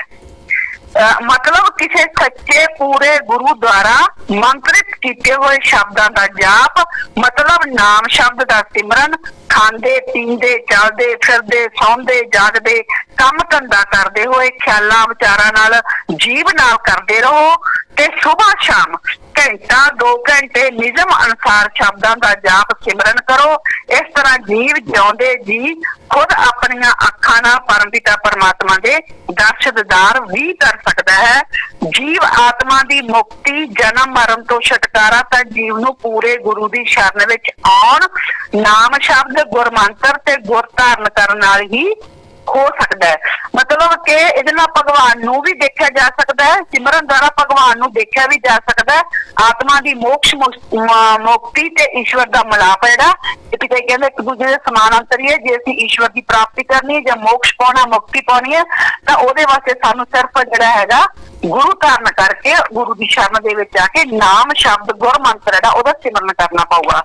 ਮਤਲਬ ਕਿਸੇ ਸੱਚੇ ਪੂਰੇ ਗੁਰੂ ਦੁਆਰਾ ਮੰਤਰਿਤ ਕੀਤੇ ਹੋਏ ਸ਼ਬਦਾਂ ਦਾ ਜਾਪ, ਮਤਲਬ ਨਾਮ ਸ਼ਬਦ ਦਾ ਸਿਮਰਨ, ਖਾਂਦੇ ਪੀਂਦੇ ਚੱਲਦੇ ਫਿਰਦੇ ਸੌਂਦੇ ਜਾਗਦੇ ਕੰਮ ਧੰਦਾ ਕਰਦੇ ਹੋਏ ਖਿਆਲਾਂ ਵਿਚਾਰਾਂ ਨਾਲ ਜੀਵ ਨਾਲ ਕਰਦੇ ਰਹੋ ਤੇ ਸੁਬਾਹ ਸ਼ਾਮ ਘੰਟਾ 2 ਘੰਟੇ ਨਿਯਮ ਅਨੁਸਾਰ ਸ਼ਬਦਾਂ ਦਾ ਜਾਪ ਸਿਮਰਨ ਕਰੋ। ਇਸ ਤਰ੍ਹਾਂ ਜੀਵ ਜਿਉਂਦੇ ਜੀ ਖੁਦ ਆਪਣੀਆਂ ਅੱਖਾਂ ਨਾਲ ਪਰਮਪਿਤਾ ਪਰਮਾਤਮਾ ਦੇ ਦਰਸ਼ਨਦਾਰ ਵੀ ਕਰ ਸਕਦਾ ਹੈ। ਜੀਵ ਆਤਮਾ ਦੀ ਮੁਕਤੀ ਜਨਮ ਮਰਨ ਤੋਂ ਛੁਟਕਾਰਾ ਤਾਂ ਜੀਵ ਨੂੰ ਪੂਰੇ ਗੁਰੂ ਦੀ ਸ਼ਰਨ ਵਿੱਚ ਆਉਣ ਨਾਮ ਸ਼ਬਦ ਗੁਰਮੰਤਰ ਤੇ ਗੁਰ ਧਾਰਨ ਕਰਨ ਨਾਲ ਹੀ ਹੋ ਸਕਦਾ ਹੈ। ਮਤਲਬ ਕਿ ਇਹਦੇ ਨਾਲ ਭਗਵਾਨ ਨੂੰ ਵੀ ਦੇਖਿਆ ਜਾ ਸਕਦਾ ਹੈ, ਸਿਮਰਨ ਦੁਆਰਾ ਭਗਵਾਨ ਨੂੰ ਦੇਖਿਆ ਵੀ ਜਾ ਸਕਦਾ ਹੈ। ਆਤਮਾ ਦੀ ਮੋਕਸ਼ ਮੁਕਤੀ ਤੇ ਈਸ਼ਵਰ ਦਾ ਮਿਲਾਪ ਜਿਹੜਾ ਪਿਤਾ ਕਹਿੰਦੇ ਇੱਕ ਦੂਜੇ ਦੇ ਸਮਾਨ ਅੰਤਰੀ ਹੈ। ਜੇ ਅਸੀਂ ਈਸ਼ਵਰ ਦੀ ਪ੍ਰਾਪਤੀ ਕਰਨੀ ਹੈ ਜਾਂ ਮੋਕਸ਼ ਪਾਉਣਾ ਮੁਕਤੀ ਪਾਉਣੀ ਹੈ ਤਾਂ ਉਹਦੇ ਵਾਸਤੇ ਸਾਨੂੰ ਸਿਰਫ ਜਿਹੜਾ ਹੈਗਾ ਗੁਰੂ ਧਾਰਨ ਕਰਕੇ ਗੁਰੂ ਦੀ ਸ਼ਰਨ ਦੇ ਵਿੱਚ ਆ ਕੇ ਨਾਮ ਸ਼ਬਦ ਗੁਰ ਮੰਤਰ ਜਿਹੜਾ ਉਹਦਾ ਸਿਮਰਨ ਕਰਨਾ ਪਊਗਾ।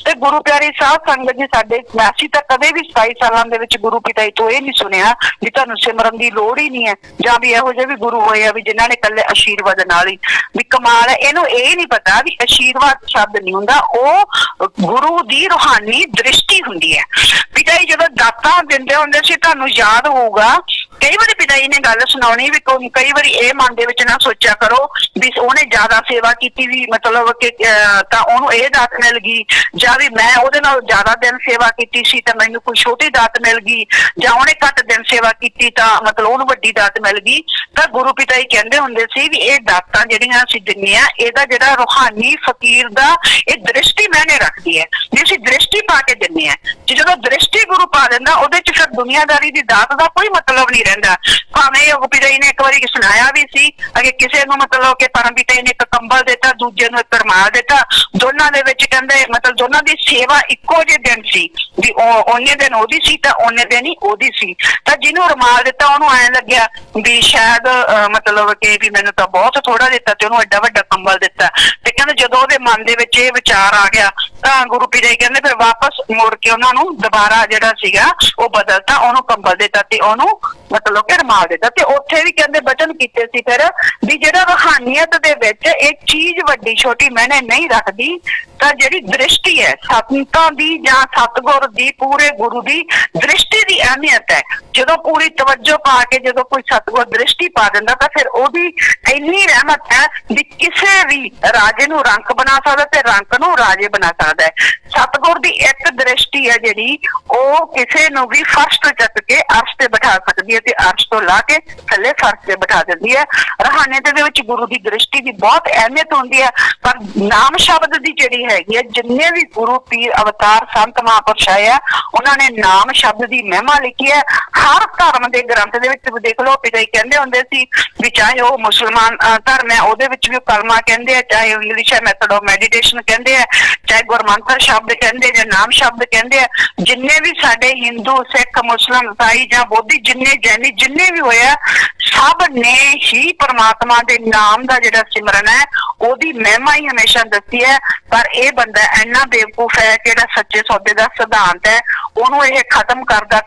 ਤੇ ਗੁਰੂ ਪਿਆਰੀ ਸਾਧ ਸੰਗਤ ਜੀ ਸਾਡੇ ਅਸੀਂ ਤਾਂ ਕਦੇ ਵੀ 27 ਸਾਲਾਂ ਦੇ ਵਿੱਚ ਗੁਰੂ ਪਿਤਾ ਜੀ ਤੋਂ ਇਹ ਨਹੀਂ ਸੁਣਿਆ ਵੀ ਤੁਹਾਨੂੰ ਸਿਮਰਨ ਦੀ ਲੋੜ ਹੀ ਨਹੀਂ ਹੈ ਜਾਂ ਵੀ ਇਹੋ ਜਿਹੇ ਵੀ ਗੁਰੂ ਹੋਏ ਆ ਵੀ ਜਿਨ੍ਹਾਂ ਨੇ ਇਕੱਲੇ ਆਸ਼ੀਰਵਾਦ ਨਾਲ ਹੀ ਵੀ ਕਮਾਲ ਹੈ। ਇਹਨੂੰ ਇਹ ਨਹੀਂ ਪਤਾ ਵੀ ਆਸ਼ੀਰਵਾਦ ਸ਼ਬਦ ਨਹੀਂ ਹੁੰਦਾ, ਉਹ ਗੁਰੂ ਦੀ ਰੂਹਾਨੀ ਦ੍ਰਿਸ਼ਟੀ ਹੁੰਦੀ ਹੈ। ਪਿਤਾ ਜੀ ਜਦੋਂ ਦਾਤਾਂ ਦਿੰਦੇ ਹੁੰਦੇ ਸੀ ਤੁਹਾਨੂੰ ਯਾਦ ਹੋਊਗਾ ਕਈ ਵਾਰੀ ਪਿਤਾ ਜੀ ਨੇ ਗੱਲ ਸੁਣਾਉਣੀ ਵੀ ਕਈ ਵਾਰੀ ਇਹ ਮਨ ਦੇ ਵਿੱਚ ਨਾ ਸੋਚਿਆ ਕਰੋ ਵੀ ਉਹਨੇ ਜ਼ਿਆਦਾ ਸੇਵਾ ਕੀਤੀ ਵੀ ਮਤਲਬ ਕਿ ਤਾਂ ਉਹਨੂੰ ਇਹ ਦਾਤ ਮਿਲ ਗਈ, ਜਾਂ ਵੀ ਮੈਂ ਉਹਦੇ ਨਾਲ ਜ਼ਿਆਦਾ ਦਿਨ ਸੇਵਾ ਕੀਤੀ ਸੀ ਤਾਂ ਮੈਨੂੰ ਕੋਈ ਛੋਟੀ ਦਾਤ ਮਿਲ ਗਈ, ਜਾਂ ਉਹਨੇ ਘੱਟ ਦਿਨ ਸੇਵਾ ਕੀਤੀ ਤਾਂ ਮਤਲਬ ਉਹਨੂੰ ਵੱਡੀ ਦਾਤ ਮਿਲ ਗਈ। ਤਾਂ ਗੁਰੂ ਪਿਤਾ ਜੀ ਕਹਿੰਦੇ ਹੁੰਦੇ ਸੀ ਵੀ ਇਹ ਦਾਤਾਂ ਜਿਹੜੀਆਂ ਅਸੀਂ ਦਿੰਦੇ ਆ, ਇਹਦਾ ਜਿਹੜਾ ਰੂਹਾਨੀ ਫਕੀਰ ਦਾ ਇਹ ਦ੍ਰਿਸ਼ਟੀ ਮਾਇਨੇ ਰੱਖਦੀ ਹੈ ਵੀ ਅਸੀਂ ਦ੍ਰਿਸ਼ਟੀ ਪਾ ਕੇ ਦਿੰਦੇ ਆ। ਜਦੋਂ ਦ੍ਰਿਸ਼ਟੀ ਗੁਰੂ ਪਾ ਦਿੰਦਾ ਉਹਦੇ ਚ ਫਿਰ ਦੁਨੀਆਦਾਰੀ ਦੀ ਦਾਤ ਦਾ ਕੋਈ ਮਤਲਬ ਨਹੀਂ ਰਹਿੰਦਾ। ਭਾਵੇਂ ਉਹ ਪਿਤਾ ਜੀ ਨੇ ਇੱਕ ਵਾਰੀ ਸੁਣਾਇਆ ਵੀ ਸੀ ਕਿ ਕਿਸੇ ਨੂੰ ਮਤਲਬ ਕਿ ਪਰਮ ਪਿਤਾ ਜੀ ਨੇ ਇੱਕ ਕੰਬਲ ਦਿੱਤਾ, ਦੂਜੇ ਨੂੰ ਇੱਕ ਰੁਮਾਲ ਦਿੱਤਾ, ਦੋਨਾਂ ਦੇ ਵਿੱਚ ਕਹਿੰਦੇ ਮਤਲਬ ਦੋਨਾਂ ਦੀ ਸੇਵਾ ਇੱਕੋ ਜਿਹੇ ਦਿਨ ਸੀ ਵੀ ਉਹਨੇ ਦਿਨ ਉਹਦੀ ਸੀ ਤਾਂ ਉਹਨੇ ਦਿਨ ਹੀ ਉਹਦੀ ਸੀ। ਤਾਂ ਜਿਹਨੂੰ ਰੁਮਾਲ ਦਿੱਤਾ ਉਹਨੂੰ ਐਂ ਲੱਗਿਆ ਵੀ ਸ਼ਾਇਦ ਮਤਲਬ ਕਿ ਵੀ ਮੈਨੂੰ ਤਾਂ ਬਹੁਤ ਥੋੜਾ ਦਿੱਤਾ ਤੇ ਉਹਨੂੰ ਐਡਾ ਵੱਡਾ ਕੰਬਲ ਦਿੱਤਾ। ਤੇ ਕਹਿੰਦੇ ਜਦੋਂ ਉਹਦੇ ਮਨ ਦੇ ਵਿੱਚ ਇਹ ਵਿਚਾਰ ਆ ਗਿਆ ਤਾਂ ਗੁਰੂ ਪਿਤਾ ਜੀ ਕਹਿੰਦੇ ਫਿਰ ਵਾਪਸ ਮੁੜ ਕੇ ਉਹਨਾਂ ਨੂੰ ਦੁਬਾਰਾ ਜਿਹੜਾ ਸੀਗਾ ਉਹ ਬਦਲਤਾ, ਉਹਨੂੰ ਕੰਬਲ ਦਿੱਤਾ ਤੇ ਉਹਨੂੰ ਮਤਲਬ ਕਿ ਰੁਮਾਲ ਦਿੱਤਾ। ਤੇ ਉੱਥੇ ਵੀ ਕਹਿੰਦੇ ਬਚਨ ਕੀਤੇ ਸੀ ਫਿਰ ਵੀ ਜਿਹੜਾ ਰੂਹਾਨੀਅਤ ਦੇ ਵਿੱਚ ਇਹ ਚੀਜ਼ ਵੱਡੀ ਛੋਟੀ ਮਾਇਨੇ ਨਹੀਂ ਰੱਖਦੀ, ਤਾਂ ਜਿਹੜੀ ਦ੍ਰਿਸ਼ਟੀ ਹੈ ਸੰਤਾਂ ਦੀ ਜਾਂ ਸਤਿਗੁਰ ਦੀ ਪੂਰੇ ਗੁਰੂ ਦੀ ਦ੍ਰਿਸ਼ਟੀ ਦੀ ਅਹਿਮੀਅਤ ਹੈ। ਜਦੋਂ ਪੂਰੀ ਤਵੱਜੋ ਪਾ ਕੇ ਜਦੋਂ ਕੋਈ ਸਤਿਗੁਰ ਦ੍ਰਿਸ਼ਟੀ ਪਾ ਦਿੰਦਾ ਤਾਂ ਫਿਰ ਉਹਦੀ ਇੰਨੀ ਰਹਿਮਤ ਹੈ ਵੀ ਕਿਸੇ ਵੀ ਰਾਜੇ ਨੂੰ ਰੰਕ ਬਣਾ ਸਕਦਾ ਤੇ ਰੰਕ ਨੂੰ ਰਾਜੇ ਬਣਾ ਸਕਦਾ ਹੈ। ਸਤਿਗੁਰ ਦੀ ਇੱਕ ਦ੍ਰਿਸ਼ਟੀ ਹੈ ਜਿਹੜੀ ਉਹ ਕਿਸੇ ਨੂੰ ਵੀ ਫਰਸ਼ ਤੋਂ ਚੱਕ ਕੇ ਅਰਸ਼ ਤੇ ਬਿਠਾ ਸਕਦੀ ਹੈ ਤੇ ਅਰਸ਼ ਤੋਂ ਲਾ ਕੇ ਥੱਲੇ ਫਰਸ਼ ਤੇ ਬਿਠਾ ਦਿੰਦੀ ਹੈ। ਰੂਹਾਨੀਅਤ ਦੇ ਵਿੱਚ ਗੁਰੂ ਦੀ ਦ੍ਰਿਸ਼ਟੀ ਦੀ ਬਹੁਤ ਅਹਿਮੀਅਤ ਹੁੰਦੀ ਹੈ। ਪਰ ਨਾਮ ਸ਼ਬਦ ਦੀ ਜਿਹੜੀ ਹੈਗੀ ਹੈ, ਜਿੰਨੇ ਵੀ ਗੁਰੂ ਪੀਰ ਅਵਤਾਰ ਸੰਤ ਮਹਾਂਪੁਰਸ਼ ਆਏ ਆ ਉਹਨਾਂ ਨੇ ਨਾਮ ਸ਼ਬਦ ਦੀ ਮਹਿਮਾ ਲਿਖੀ ਹੈ। ਹਰ ਧਰਮ ਦੇ ਗ੍ਰੰਥ ਦੇ ਵਿੱਚ ਦੇਖ ਲਓ ਪਿਤਾ ਜੀ ਕਹਿੰਦੇ ਹੁੰਦੇ ਸੀ ਵੀ ਚਾਹੇ ਉਹ ਮੁਸਲਮਾਨ ਧਰਮ ਹੈ ਉਹਦੇ ਵਿੱਚ ਵੀ ਕਲਮਾ ਕਹਿੰਦੇ ਆ, ਚਾਹੇ ਇੰਗਲਿਸ਼ ਹੈ ਮੈਥਡ ਆਫ ਮੈਡੀਟੇਸ਼ਨ ਕਹਿੰਦੇ ਆ, ਚਾਹੇ ਗੁਰਮੰਤਰ ਸ਼ਬਦ ਕਹਿੰਦੇ ਜਾਂ ਨਾਮ ਸ਼ਬਦ ਕਹਿੰਦੇ ਆ। ਜਿੰਨੇ ਵੀ ਸਾਡੇ ਹਿੰਦੂ ਸਿੱਖ ਮੁਸਲਮ ਈਸਾਈ ਜਾਂ ਬੋਧੀ ਜਿੰਨੇ ਜੈਨੀ ਜਿੰਨੇ ਵੀ ਹੋਏ ਆ ਸਭ ਨੇ ਹੀ ਪਰਮਾਤਮਾ ਦੇ ਨਾਮ ਦਾ ਜਿਹੜਾ ਸਿਮਰਨ ਹੈ ਉਹਦੀ ਮਹਿਮਾ ਹੀ ਹਮੇਸ਼ਾ ਦੱਸੀ ਹੈ। ਪਰ ਇਹ ਬੰਦਾ ਇੰਨਾ ਬੇਵਕੂਫ ਹੈ ਕਿ ਜਿਹੜਾ ਸੱਚੇ ਸੌਦੇ ਦਾ ਸਿਧਾਂਤ ਹੈ ਉਹਨੂੰ ਇਹ ਖਤਮ ਕਰਦਾ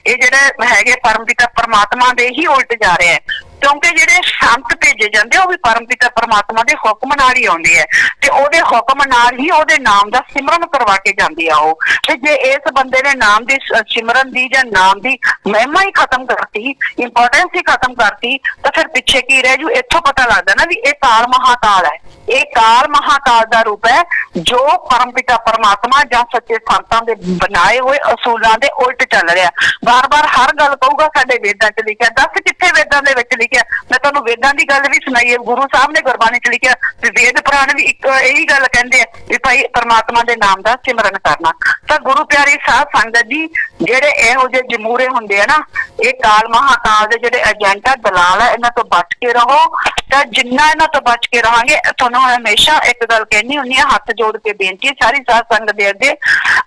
ਇਹ ਜਿਹੜੇ ਹੈਗੇ ਪਰਮਪਿਤਾ ਪਰਮਾਤਮਾ ਦੇ ਹੀ ਉਲਟ ਜਾ ਰਿਹਾ ਹੈ। ਕਿਉਂਕਿ ਜਿਹੜੇ ਸੰਤ ਭੇਜੇ ਜਾਂਦੇ ਉਹ ਵੀ ਪਰਮਪਿਤਾ ਪਰਮਾਤਮਾ ਦੇ ਹੁਕਮ ਨਾਲ ਹੀ ਆਉਂਦੇ ਆ ਤੇ ਉਹਦੇ ਹੁਕਮ ਨਾਲ ਹੀ ਉਹਦੇ ਨਾਮ ਦਾ ਸਿਮਰਨ ਕਰਵਾ ਕੇ ਜਾਂਦੇ ਆ ਉਹ। ਤੇ ਜੇ ਇਸ ਬੰਦੇ ਨੇ ਨਾਮ ਦੀ ਸਿਮਰਨ ਦੀ ਜਾਂ ਨਾਮ ਦੀ ਮਹਿਮਾ ਹੀ ਖਤਮ ਕਰਤੀ, ਇੰਪੋਰਟੈਂਸ ਹੀ ਖਤਮ ਕਰਤੀ, ਤਾਂ ਫਿਰ ਪਿੱਛੇ ਕੀ ਰਹਿ ਜੂ। ਇੱਥੋਂ ਪਤਾ ਲੱਗਦਾ ਨਾ ਵੀ ਇਹ ਕਾਲ ਮਹਾਕਾਲ ਹੈ, ਇਹ ਕਾਲ ਮਹਾਕਾਲ ਦਾ ਰੂਪ ਹੈ ਜੋ ਪਰਮਪਿਤਾ ਪਰਮਾਤਮਾ ਜਾਂ ਸੱਚੇ ਸੰਤਾਂ ਦੇ ਬਣਾਏ ਹੋਏ ਅਸੂਲਾਂ ਦੇ ਉਲਟ ਚੱਲ ਰਿਹਾ। ਬਾਰ-ਬਾਰ ਹਰ ਗੱਲ ਕਹੂਗਾ ਸਾਡੇ ਵੇਦਾਂ 'ਚ ਲਿਖਿਆ, ਦੱਸ ਕਿੱਥੇ ਵੇਦਾਂ ਦੇ ਵਿੱਚ ਲਿਖਿਆ? ਮੈਂ ਤੁਹਾਨੂੰ ਵੇਦਾਂ ਦੀ ਗੱਲ ਵੀ ਸੁਣਾਈ ਹੈ, ਗੁਰੂ ਸਾਹਿਬ ਨੇ ਗੁਰਬਾਣੀ 'ਚ ਲਿਖਿਆ ਵੀ ਵੇਦ ਪੁਰਾਣ ਵੀ ਇੱਕ ਇਹੀ ਗੱਲ ਕਹਿੰਦੇ ਆ ਵੀ ਭਾਈ ਪਰਮਾਤਮਾ ਦੇ ਨਾਮ ਦਾ ਸਿਮਰਨ ਕਰਨਾ। ਤਾਂ ਗੁਰੂ ਪਿਆਰੀ ਸਾਧ ਸੰਗਤ ਜੀ ਜਿਹੜੇ ਇਹੋ ਜਿਹੇ ਜਮੂਰੇ ਹੁੰਦੇ ਆ ਨਾ, ਇਹ ਕਾਲ ਮਹਾਕਾਲ ਦੇ ਜਿਹੜੇ ਏਜੰਟ ਆ ਦਲਾਲ ਆ, ਇਹਨਾਂ ਤੋਂ ਬਚ ਕੇ ਰਹੋ। ਤਾਂ ਜਿੰਨਾ ਇਹਨਾਂ ਤੋਂ ਬਚ ਕੇ ਰਹਾਂਗੇ ਤੁਹਾਨੂੰ ਹਮੇਸ਼ਾ ਇੱਕ ਗੱਲ ਕਹਿਣੀ ਹੁੰਦੀ ਆ, ਹੱਥ ਜੋੜ ਕੇ ਬੇਨਤੀ ਹੈ ਸਾਰੀ ਸਾਧ ਸੰਗਤ ਦੇ ਅੱਗੇ,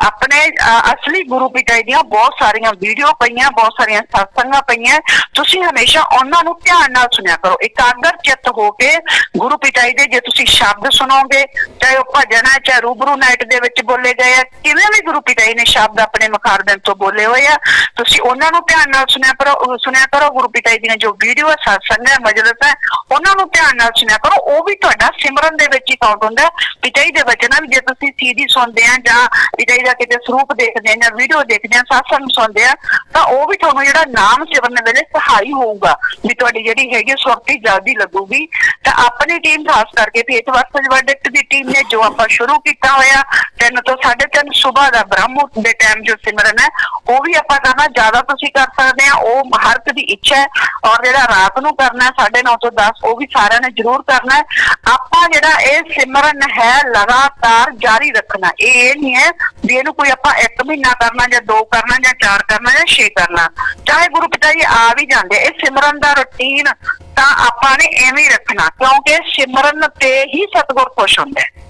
ਆਪਣੇ ਅਸਲੀ ਗੁਰੂ ਪਿਤਾ ਦੀਆਂ ਬਹੁਤ ਸਾਰੀਆਂ ਵੀਡੀਓ ਪਈਆਂ, ਬਹੁਤ ਸਾਰੀਆਂ ਸਤਸੰਗਾਂ ਪਈਆਂ, ਤੁਸੀਂ ਹਮੇਸ਼ਾ ਉਹਨਾਂ ਨੂੰ ਧਿਆਨ ਨਾਲ ਸੁਣਿਆ ਕਰੋ। ਇਕਾਗਰ ਚਿੱਤ ਹੋ ਕੇ ਗੁਰੂ ਪਿਤਾ ਦੇ ਜੇ ਤੁਸੀਂ ਸ਼ਬਦ ਸੁਣੋਗੇ, ਚਾਹੇ ਉਹ ਭਜਨ ਹੈ ਚਾਹੇ ਰੂਬਰੂ ਨਾਈਟ ਦੇ ਵਿੱਚ ਬੋਲੇ ਗਏ ਆ, ਕਿਵੇਂ ਵੀ ਗੁਰੂ ਪਿਤਾ ਨੇ ਸ਼ਬਦ ਆਪਣੇ ਮੁਖਾਰਬਿੰਦ ਤੋਂ ਬੋਲੇ ਹੋਏ ਆ, ਤੁਸੀਂ ਉਹਨਾਂ ਨੂੰ ਧਿਆਨ ਨਾਲ ਸੁਣਿਆ ਕਰੋ। ਗੁਰੂ ਪਿਤਾ ਦੀਆਂ ਜੋ ਵੀਡੀਓ ਹੈ ਸਤਸੰਗ ਹੈ ਮਜਲਿਸ ਹੈ ਉਹਨਾਂ ਨੂੰ ਧਿਆਨ ਨਾਲ ਸੁਣਿਆ ਕਰੋ। ਉਹ ਵੀ ਤੁਹਾਡਾ ਸਿਮਰਨ ਦੇ ਵਿੱਚ ਹੀ ਕਾਊਂਟ ਹੁੰਦਾ। ਪਿਤਾ ਜੀ ਦੇ ਵਚਨਾਂ ਵੀ ਜੇ ਤੁਸੀਂ CD ਸੁਣਦੇ ਆ ਜਾਂ ਪਿਤਾ ਜੀ ਦਾ ਕਿਤੇ ਸਰੂਪ ਦੇਖਦੇ ਆ ਜਾਂ ਵੀਡੀਓ ਦੇਖਦੇ ਆ ਸਤਸੰਗ ਸੁਣਦੇ ਆ ਤਾਂ ਉਹ ਵੀ ਤੁਹਾਨੂੰ ਜਿਹੜਾ ਨਾਮ ਸਿਮਰਨ ਵੇਲੇ ਸਹਾਈ ਹੋਊਗਾ ਵੀ ਤੁਹਾਡੀ ਜਿਹੜੀ ਹੈਗੀ ਸੁਰਤੀ ਜਲਦੀ ਲੱਗੂਗੀ। ਤਾਂ ਆਪਣੀ ਟੀਮ ਖਾਸ ਕਰਕੇ ਫੇਥ ਵਰਸਸ ਵਰਡਿਕਟ ਦੀ ਟੀਮ ਨੇ ਜੋ ਆਪਾਂ ਸ਼ੁਰੂ ਕੀਤਾ ਹੋਇਆ 3 ਤੋਂ 3:30 ਸਵੇਰ ਦਾ ਬ੍ਰਹਮ ਦੇ ਟਾਈਮ ਜੋ ਸਿਮਰਨ ਹੈ ਉਹ ਵੀ ਆਪਾਂ ਕਰਨਾ, ਜ਼ਿਆਦਾ ਤੁਸੀਂ ਕਰ ਸਕਦੇ ਆ, ਉਹ ਹਰ ਇੱਕ ਦੀ ਇੱਛਾ ਹੈ। ਔਰ ਜਿਹੜਾ ਰਾਤ ਨੂੰ ਕਰਨਾ 9:30 ਤੋਂ 10 ਉਹ ਵੀ ਸਾਰਿਆਂ ਨੇ ਜ਼ਰੂਰ ਕਰਨਾ ਹੈ। ਆਪਾਂ ਜਿਹੜਾ ਇਹ ਸਿਮਰਨ ਹੈ ਲਗਾਤਾਰ ਜਾਰੀ ਰੱਖਣਾ, ਇਹ ਨਹੀਂ ਹੈ ਵੀ ਇਹਨੂੰ ਕੋਈ ਆਪਾਂ 1 ਮਹੀਨਾ ਕਰਨਾ ਜਾਂ 2 ਕਰਨਾ ਜਾਂ 4 ਕਰਨਾ ਜਾਂ 6 ਕਰਨਾ। ਚਾਹੇ ਗੁਰੂ ਪਿਤਾ ਜੀ ਆ ਵੀ ਜਾਂਦੇ, ਇਹ ਸਿਮਰਨ ਦਾ ਰੁਟੀਨ ਤਾਂ ਆਪਾਂ ਨੇ ਐਵੇਂ ਹੀ ਰੱਖਣਾ ਕਿਉਂਕਿ ਸਿਮਰਨ ਤੇ ਹੀ ਸਤਿਗੁਰ ਖੁਸ਼ ਹੁੰਦਾ ਹੈ।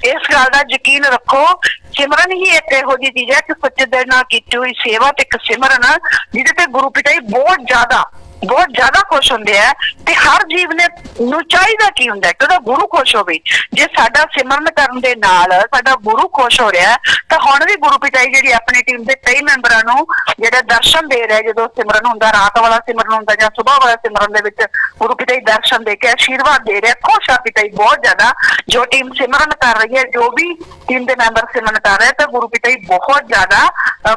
ਇਸ ਗੱਲ ਦਾ ਯਕੀਨ ਰੱਖੋ, ਸਿਮਰਨ ਹੀ ਇੱਕ ਇਹੋ ਜਿਹੀ ਚੀਜ਼ ਹੈ ਕਿ ਸੱਚੇ ਦਿਲ ਨਾਲ ਕੀਤੀ ਹੋਈ ਸੇਵਾ ਤੇ ਇੱਕ ਸਿਮਰਨ ਜਿਹਦੇ ਤੇ ਗੁਰੂ ਪਿਤਾ ਜੀ ਬਹੁਤ ਜ਼ਿਆਦਾ ਬਹੁਤ ਜ਼ਿਆਦਾ ਖੁਸ਼ ਹੁੰਦੇ ਆ। ਤੇ ਹਰ ਜੀਵ ਨੇ ਨੂੰ ਚਾਹੀਦਾ ਕੀ ਹੁੰਦਾ ਕਿ ਉਹਦਾ ਗੁਰੂ ਖੁਸ਼ ਹੋਵੇ। ਜੇ ਸਾਡਾ ਸਿਮਰਨ ਕਰਨ ਦੇ ਨਾਲ ਸਾਡਾ ਗੁਰੂ ਖੁਸ਼ ਹੋ ਰਿਹਾ ਤਾਂ ਹੁਣ ਵੀ ਗੁਰੂ ਪਿਤਾ ਜੀ ਜਿਹੜੀ ਆਪਣੀ ਟੀਮ ਦੇ ਕਈ ਮੈਂਬਰਾਂ ਨੂੰ ਜਿਹੜਾ ਦਰਸ਼ਨ ਦੇ ਰਿਹਾ, ਜਦੋਂ ਸਿਮਰਨ ਹੁੰਦਾ, ਰਾਤ ਵਾਲਾ ਸਿਮਰਨ ਹੁੰਦਾ ਜਾਂ ਸੁਬਾਹ ਵਾਲਾ ਸਿਮਰਨ ਦੇ ਵਿੱਚ ਗੁਰੂ ਪਿਤਾ ਜੀ ਦਰਸ਼ਨ ਦੇ ਕੇ ਆਸ਼ੀਰਵਾਦ ਦੇ ਰਿਹਾ। ਖੁਸ਼ ਆ ਪਿਤਾ ਜੀ ਬਹੁਤ ਜ਼ਿਆਦਾ, ਜੋ ਟੀਮ ਸਿਮਰਨ ਕਰ ਰਹੀ ਹੈ, ਜੋ ਵੀ ਟੀਮ ਦੇ ਮੈਂਬਰ ਸਿਮਰਨ ਕਰ ਰਹੇ ਤਾਂ ਗੁਰੂ ਪਿਤਾ ਜੀ ਬਹੁਤ ਜ਼ਿਆਦਾ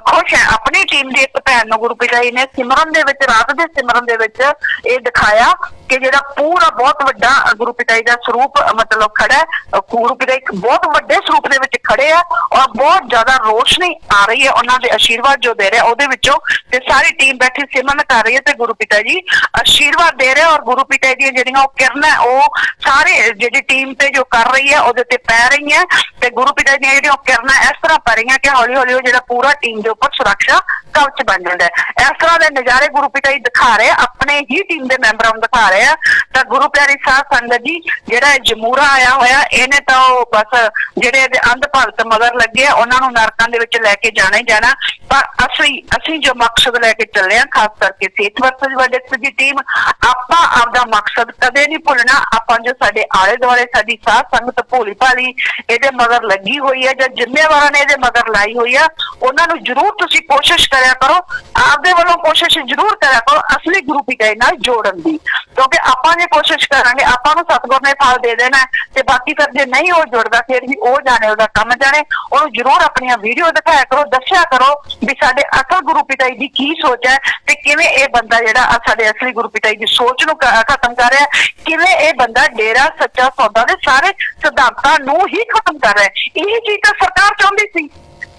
ਖੁਸ਼ ਹੈ। ਆਪਣੀ ਟੀਮ ਦੀ ਇੱਕ ਭੈਣ ਨੂੰ ਗੁਰੂ ਪਿਤਾ ਜੀ ਨੇ ਸਿਮਰਨ ਦੇ ਵਿੱਚ, ਰਾਤ ਦੇ ਸਿਮਰਨ ਦੇ ਵਿੱਚ ਇਹ ਦਿਖਾਇਆ ਕਿ ਜਿਹੜਾ ਪੂਰਾ ਬਹੁਤ ਵੱਡਾ ਗੁਰੂ ਪਿਤਾ ਜੀ ਦਾ ਸਰੂਪ ਮਤਲਬ ਖੜਾ ਹੈ। ਗੁਰੂ ਪਿਤਾ ਜੀ ਬਹੁਤ ਵੱਡੇ ਸਰੂਪ ਦੇ ਵਿੱਚ ਖੜੇ ਆ ਔਰ ਬਹੁਤ ਜ਼ਿਆਦਾ ਰੋਸ਼ਨੀ ਆ ਰਹੀ ਹੈ ਉਹਨਾਂ ਦੇ ਆਸ਼ੀਰਵਾਦ ਜੋ ਦੇ ਰਿਹਾ ਉਹਦੇ ਵਿੱਚੋਂ, ਤੇ ਸਾਰੀ ਟੀਮ ਬੈਠੀ ਸਿਮਰਨ ਕਰ ਰਹੀ ਹੈ ਤੇ ਗੁਰੂ ਪਿਤਾ ਜੀ ਆਸ਼ੀਰਵਾਦ ਦੇ ਰਹੇ ਔਰ ਗੁਰੂ ਪਿਤਾ ਜੀ ਦੀਆਂ ਜਿਹੜੀਆਂ ਉਹ ਕਿਰਨਾਂ ਉਹ ਸਾਰੇ ਜਿਹੜੀ ਟੀਮ ਤੇ ਜੋ ਕਰ ਰਹੀ ਹੈ ਉਹਦੇ ਤੇ ਪੈ ਰਹੀਆਂ ਤੇ ਗੁਰੂ ਪਿਤਾ ਦੀਆਂ ਜਿਹੜੀਆਂ ਉਹ ਕਿਰਨਾਂ ਇਸ ਤਰ੍ਹਾਂ ਪੈ ਰਹੀਆਂ ਕਿ ਹੌਲੀ ਹੌਲੀ ਉਹ ਜਿਹੜਾ ਪੂਰਾ ਟੀਮ ਦੇ ਉੱਪਰ ਸੁਰੱਖਿਆ ਕਵਚ ਬਣ ਜਾਂਦਾ ਹੈ। ਇਸ ਤਰ੍ਹਾਂ ਦੇ ਨਜ਼ਾਰੇ ਗੁਰੂ ਪਿਤਾ ਜੀ ਦਿਖਾ ਰਹੇ, ਆਪਣੇ ਹੀ ਟੀਮ ਦੇ ਮੈਂਬਰਾਂ ਨੂੰ ਦਿਖਾ ਰਹੇ ਆ। ਤਾਂ ਗੁਰੂ ਪਿਆਰੀ ਸਾਧ ਸੰਗਤ ਜੀ, ਜਿਹੜਾ ਜਮੂਰਾ ਆਇਆ ਹੋਇਆ ਇਹਨੇ ਤਾਂ ਉਹ ਬਸ ਜਿਹੜੇ ਇਹਦੇ ਅੰਧ ਭਗਤ ਮਗਰ ਲੱਗੇ ਆ ਉਹਨਾਂ ਨੂੰ ਨਰਕਾਂ ਦੇ ਵਿੱਚ ਲੈ ਕੇ ਜਾਣਾ ਹੀ ਜਾਣਾ। ਪਰ ਅਸੀਂ ਜੋ ਮਕਸਦ ਲੈ ਕੇ ਚੱਲੇ ਆ, ਖਾਸ ਕਰਕੇ ਸੇਤ ਵਰਸਜ ਵਡਿਕਸ ਦੀ ਟੀਮ, ਆਪਾਂ ਆਪਦਾ ਮਕਸਦ ਕਦੇ ਨਹੀਂ ਭੁੱਲਣਾ। ਆਪਾਂ ਜੋ ਸਾਡੇ ਆਲੇ ਦੁਆਲੇ ਸਾਡੀ ਸਾਧ ਸੰਗਤ ਭੋਲੀ ਭਾਲੀ ਇਹਦੇ ਮਗਰ ਲੱਗੀ ਹੋਈ ਹੈ ਜਾਂ ਜ਼ਿੰਮੇਵਾਰਾਂ ਨੇ ਇਹਦੇ ਮਗਰ ਲਾਈ ਹੋਈ ਆ, ਉਹਨਾਂ ਨੂੰ ਜ਼ਰੂਰ ਤੁਸੀਂ ਕੋਸ਼ਿਸ਼ ਕਰਿਆ ਕਰੋ, ਆਪਦੇ ਵੱਲੋਂ ਕੋਸ਼ਿਸ਼ ਜ਼ਰੂਰ ਕਰਿਆ ਕਰੋ ਅਸਲੀ ਗੁਰੂ ਪਿਤਾ ਨਾਲ ਜੋੜਨ ਦੀ, ਕਿਉਂਕਿ ਆਪਾਂ ਜੇ ਕੋਸ਼ਿਸ਼ ਕਰਾਂਗੇ ਆਪਾਂ ਨੂੰ ਸਤਿਗੁਰ ਨੇ ਫਲ ਦੇ ਦੇਣਾ ਤੇ ਬਾਕੀ ਫਿਰ ਜੇ ਨਹੀਂ ਉਹ ਜੁੜਦਾ ਫਿਰ ਵੀ ਉਹ ਜਾਣੇ, ਉਹਦਾ ਕੰਮ ਜਾਣੇ। ਉਹਨੂੰ ਜ਼ਰੂਰ ਆਪਣੀਆਂ ਵੀਡੀਓ ਦਿਖਾਇਆ ਕਰੋ, ਦੱਸਿਆ ਕਰੋ ਵੀ ਸਾਡੇ ਅਸਲ ਗੁਰੂ ਪਿਤਾ ਜੀ ਦੀ ਕੀ ਸੋਚ ਹੈ ਤੇ ਕਿਵੇਂ ਇਹ ਬੰਦਾ ਜਿਹੜਾ ਸਾਡੇ ਅਸਲੀ ਗੁਰੂ ਪਿਤਾ ਜੀ ਦੀ ਸੋਚ ਨੂੰ ਖਤਮ ਕਰ ਰਿਹਾ, ਕਿਵੇਂ ਇਹ ਬੰਦਾ ਡੇਰਾ ਸੱਚਾ ਸੌਦਾ ਦੇ ਸਾਰੇ ਸਿਧਾਂਤਾਂ ਨੂੰ ਹੀ ਖਤਮ ਕਰ ਰਿਹਾ। ਇਹ ਚੀਜ਼ ਤਾਂ ਸਰਕਾਰ ਚਾਹੁੰਦੀ ਸੀ,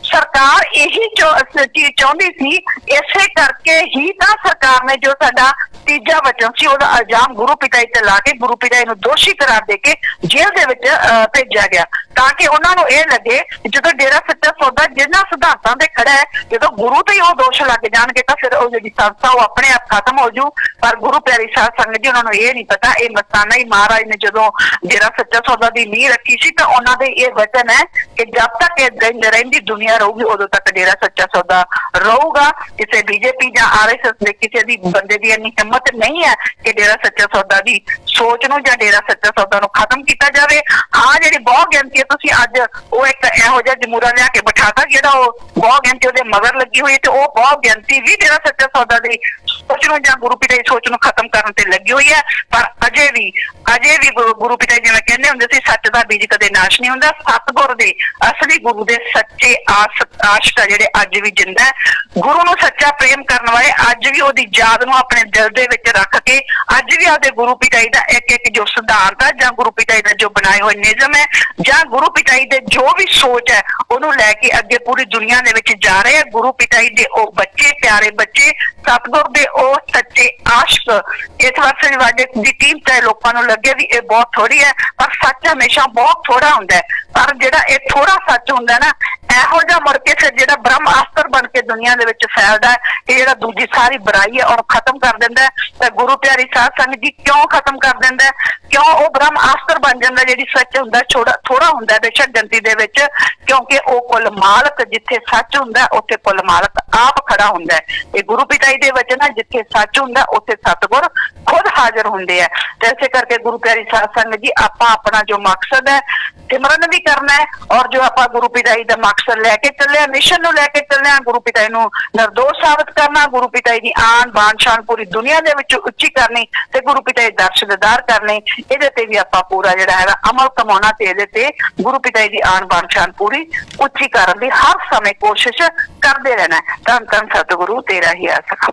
ਸਰਕਾਰ ਇਹੀ ਚੀਜ਼ ਚਾਹੁੰਦੀ ਸੀ, ਇਸੇ ਕਰਕੇ ਹੀ ਤਾਂ ਸਰਕਾਰ ਨੇ ਜੋ ਸਾਡਾ ਤੀਜਾ ਵਚਨ ਸੀ ਉਹਦਾ ਇਲਜ਼ਾਮ ਗੁਰੂ ਪਿਤਾ ਜੀ ਤੇ ਲਾ ਕੇ ਗੁਰੂ ਪਿਤਾ ਜੀ ਨੂੰ ਦੋਸ਼ੀ ਕਰਾਰ ਦੇ ਕੇ ਜੇਲ੍ਹ ਦੇ ਵਿੱਚ ਭੇਜਿਆ ਗਿਆ, ਤਾਂ ਕਿ ਉਹਨਾਂ ਨੂੰ ਇਹ ਲੱਗੇ ਜਦੋਂ ਡੇਰਾ ਸੱਚਾ ਸੌਦਾ ਜਿਹਨਾਂ ਸਿਧਾਂਤਾਂ ਤੇ ਖੜਾ ਹੈ, ਜਦੋਂ ਗੁਰੂ ਤੇ ਹੀ ਉਹ ਦੋਸ਼ ਲੱਗ ਜਾਣਗੇ ਤਾਂ ਫਿਰ ਉਹ ਜਿਹੜੀ ਸੰਸਥਾ ਉਹ ਆਪਣੇ ਆਪ ਖਤਮ ਹੋ ਜੂ। ਪਰ ਗੁਰੂ ਪਿਆਰੀ ਸਾਧ ਸੰਗਤ ਜੀ, ਉਹਨਾਂ ਨੂੰ ਇਹ ਨਹੀਂ ਪਤਾ, ਇਹ ਮਸਤਾਨਾ ਹੀ ਮਹਾਰਾਜ ਨੇ ਜਦੋਂ ਡੇਰਾ ਸੱਚਾ ਸੌਦਾ ਦੀ ਨੀਂਹ ਰੱਖੀ ਸੀ ਤਾਂ ਉਹਨਾਂ ਦੇ ਇਹ ਵਚਨ ਹੈ ਕਿ ਜਦ ਤੱਕ ਇਹ ਰਹਿੰਦੀ ਦੁਨੀਆ ਰਹੂਗੀ ਉਦੋਂ ਤੱਕ ਡੇਰਾ ਸੱਚਾ ਸੌਦਾ ਰਹੂਗਾ। ਕਿਸੇ ਬੀਜੇਪੀ ਜਾਂ ਆਰਐਸਐਸ ਦੇ ਕਿਸੇ ਦੀ ਬੰਦੇ ਦੀ ਇੰਨੀ ਹਿੰਮਤ ਨਹੀਂ ਹੈ ਕਿ ਡੇਰਾ ਸੱਚਾ ਸੌਦਾ ਦੀ ਸੋਚ ਨੂੰ ਜਾਂ ਡੇਰਾ ਸੱਚਾ ਸੌਦਾ ਨੂੰ ਖਤਮ ਕੀਤਾ ਜਾਵੇ। ਹਾਂ, ਜਿਹੜੀ ਬਹੁਤ ਗਿਣਤੀ ਹੈ, ਤੁਸੀਂ ਅੱਜ ਉਹ ਇੱਕ ਇਹੋ ਜਿਹਾ ਜਮੂਰਾ ਲਿਆ ਕੇ ਬਿਠਾਤਾ ਜਿਹੜਾ ਉਹ ਬਹੁਤ ਗਿਣਤੀ ਉਹਦੇ ਮਗਰ ਲੱਗੀ ਹੋਈ ਤੇ ਉਹ ਬਹੁਤ ਗਿਣਤੀ ਵੀ ਡੇਰਾ ਸੱਚਾ ਸੌਦਾ ਦੀ ਸੋਚ ਨੂੰ ਜਾਂ ਗੁਰੂ ਪਿਤਾ ਦੀ ਸੋਚ ਨੂੰ ਖਤਮ ਕਰਨ ਤੇ ਲੱਗੀ ਹੋਈ ਹੈ। ਪਰ ਅਜੇ ਵੀ ਗੁਰੂ ਪਿਤਾ ਜੀ ਜਿਵੇਂ ਕਹਿੰਦੇ ਹੁੰਦੇ ਸੀ, ਸੱਚ ਦਾ ਬੀਜ ਕਦੇ ਨਾਸ਼ ਨਹੀਂ ਹੁੰਦਾ। ਸਤਿਗੁਰ ਦੇ ਅਸਲੀ ਗੁਰੂ ਦੇ ਸੱਚੇ ਆਸ਼ਕ ਜਿਹੜੇ ਅੱਜ ਵੀ ਜਿੰਦਾ ਹੈ, ਗੁਰੂ ਨੂੰ ਸੱਚਾ ਪ੍ਰੇਮ ਕਰਨ ਵਾਲੇ ਅੱਜ ਵੀ ਉਹਦੀ ਯਾਦ ਨੂੰ ਆਪਣੇ ਦਿਲ ਦੇ ਵਿੱਚ ਰੱਖ ਕੇ ਅੱਜ ਵੀ ਆਪਦੇ ਗੁਰੂ ਪਿਤਾ ਜੀ ਦਾ ਇੱਕ ਇੱਕ ਜੋ ਸਿਧਾਂਤ ਹੈ ਜਾਂ ਗੁਰੂ ਪਿਤਾ ਜੀ ਦਾ ਜੋ ਬਣਾਏ ਹੋਏ ਨਿਯਮ ਹੈ ਜਾਂ ਗੁਰੂ ਪਿਤਾ ਜੀ ਦੇ ਜੋ ਵੀ ਸੋਚ ਹੈ ਉਹਨੂੰ ਲੈ ਕੇ ਅੱਗੇ ਪੂਰੀ ਦੁਨੀਆ ਦੇ ਵਿੱਚ ਜਾ ਰਹੇ ਆ। ਗੁਰੂ ਪਿਤਾ ਜੀ ਦੇ ਉਹ ਬੱਚੇ, ਪਿਆਰੇ ਬੱਚੇ, ਸਤਿਗੁਰ ਦੇ ਉਹ ਸੱਚੇ ਆਸ਼ਕ। ਇਸ ਵਾਰ ਵਾਜੇ ਦੀ ਟੀਮ ਚਾਹੇ ਲੋਕਾਂ ਨੂੰ ਲੱਗੇ ਵੀ ਇਹ ਬਹੁਤ ਥੋੜੀ ਹੈ, ਪਰ ਸੱਚ ਹਮੇਸ਼ਾ ਬਹੁਤ ਥੋੜਾ ਹੁੰਦਾ ਹੈ। ਪਰ ਜਿਹੜਾ ਇਹ ਥੋੜਾ ਸੱਚ ਹੁੰਦਾ ਨਾ, ਇਹੋ ਜਿਹਾ ਮੁੜ ਕੇ ਫਿਰ ਜਿਹੜਾ ਬ੍ਰਹਮ ਅਸਤਰ ਬਣ ਕੇ ਦੁਨੀਆ ਦੇ ਵਿੱਚ ਫੈਲਦਾ ਹੈ, ਇਹ ਜਿਹੜਾ ਦੂਜੀ ਸਾਰੀ ਬੁਰਾਈ ਹੈ ਉਹਨੂੰ ਖਤਮ ਕਰ ਦਿੰਦਾ ਹੈ। ਤਾਂ ਗੁਰੂ ਪਿਆਰੀ ਸਾਧ ਸੰਗਤ ਜੀ, ਕਿਉਂ ਖਤਮ ਕਰ ਦਿੰਦਾ ਹੈ? ਕਿਉਂ ਉਹ ਬ੍ਰਹਮ ਅਸਤਰ ਬਣ ਜਾਂਦਾ ਜਿਹੜੀ ਸੱਚ ਹੁੰਦਾ ਥੋੜਾ ਹੁੰਦਾ ਬੇਸ਼ੱਕ ਗਿਣਤੀ ਦੇ ਵਿੱਚ, ਕਿਉਂਕਿ ਉਹ ਕੁੱਲ ਮਾਲਕ, ਜਿੱਥੇ ਸੱਚ ਹੁੰਦਾ ਉੱਥੇ ਕੁੱਲ ਮਾਲਕ ਆਪ ਖੜਾ ਹੁੰਦਾ ਹੈ। ਇਹ ਗੁਰੂ ਪਿਤਾ ਜੀ ਦੇ ਵਚਨ ਹੈ, ਜਿੱਥੇ ਸੱਚ ਹੁੰਦਾ ਉੱਥੇ ਸਤਿਗੁਰ ਖੁਦ ਹਾਜ਼ਰ ਹੁੰਦੇ ਆ। ਤੇ ਇਸੇ ਕਰਕੇ ਗੁਰੂ ਪਿਆਰੀ ਸਾਧ ਸੰਗਤ ਜੀ, ਆਪਾਂ ਆਪਣਾ ਜੋ ਮਕਸਦ ਹੈ ਸਿਮਰਨ ਵੀ ਕਰਨਾ ਹੈ ਔਰ ਜੋ ਆਪਾਂ ਗੁਰੂ ਪਿਤਾ ਜੀ ਦਾ ਮਕਸਦ ਲੈ ਕੇ ਚੱਲੇ, ਮਿਸ਼ਨ ਨੂੰ ਲੈ ਕੇ ਚੱਲੇ, ਗੁਰੂ ਪਿਤਾ ਜੀ ਨੂੰ ਨਿਰਦੋਸ਼ ਸਾਬਤ ਕਰਨਾ, ਗੁਰੂ ਪਿਤਾ ਜੀ ਦੀ ਆਨ ਬਾਨ ਸ਼ਾਨ ਪੂਰੀ ਦੁਨੀਆ ਦੇ ਵਿੱਚ ਉੱਚੀ ਕਰਨੀ ਤੇ ਗੁਰੂ ਪਿਤਾ ਜੀ ਦਰਸ਼ ਦੀਦਾਰ ਕਰਨੇ, ਇਹਦੇ ਤੇ ਵੀ ਆਪਾਂ ਪੂਰਾ ਜਿਹੜਾ ਹੈਗਾ ਅਮਲ ਕਮਾਉਣਾ ਤੇ ਇਹਦੇ ਤੇ ਗੁਰੂ ਪਿਤਾ ਜੀ ਦੀ ਆਨ ਬਾਨ ਸ਼ਾਨ ਪੂਰੀ ਉੱਚੀ ਕਰਨ ਦੀ ਹਰ ਸਮੇਂ ਕੋਸ਼ਿਸ਼ ਕਰਦੇ ਰਹਿਣਾ। ਧੰਨ ਧੰਨ ਸਤਿਗੁਰੂ ਤੇਰਾ ਹੀ ਆਸਰਾ।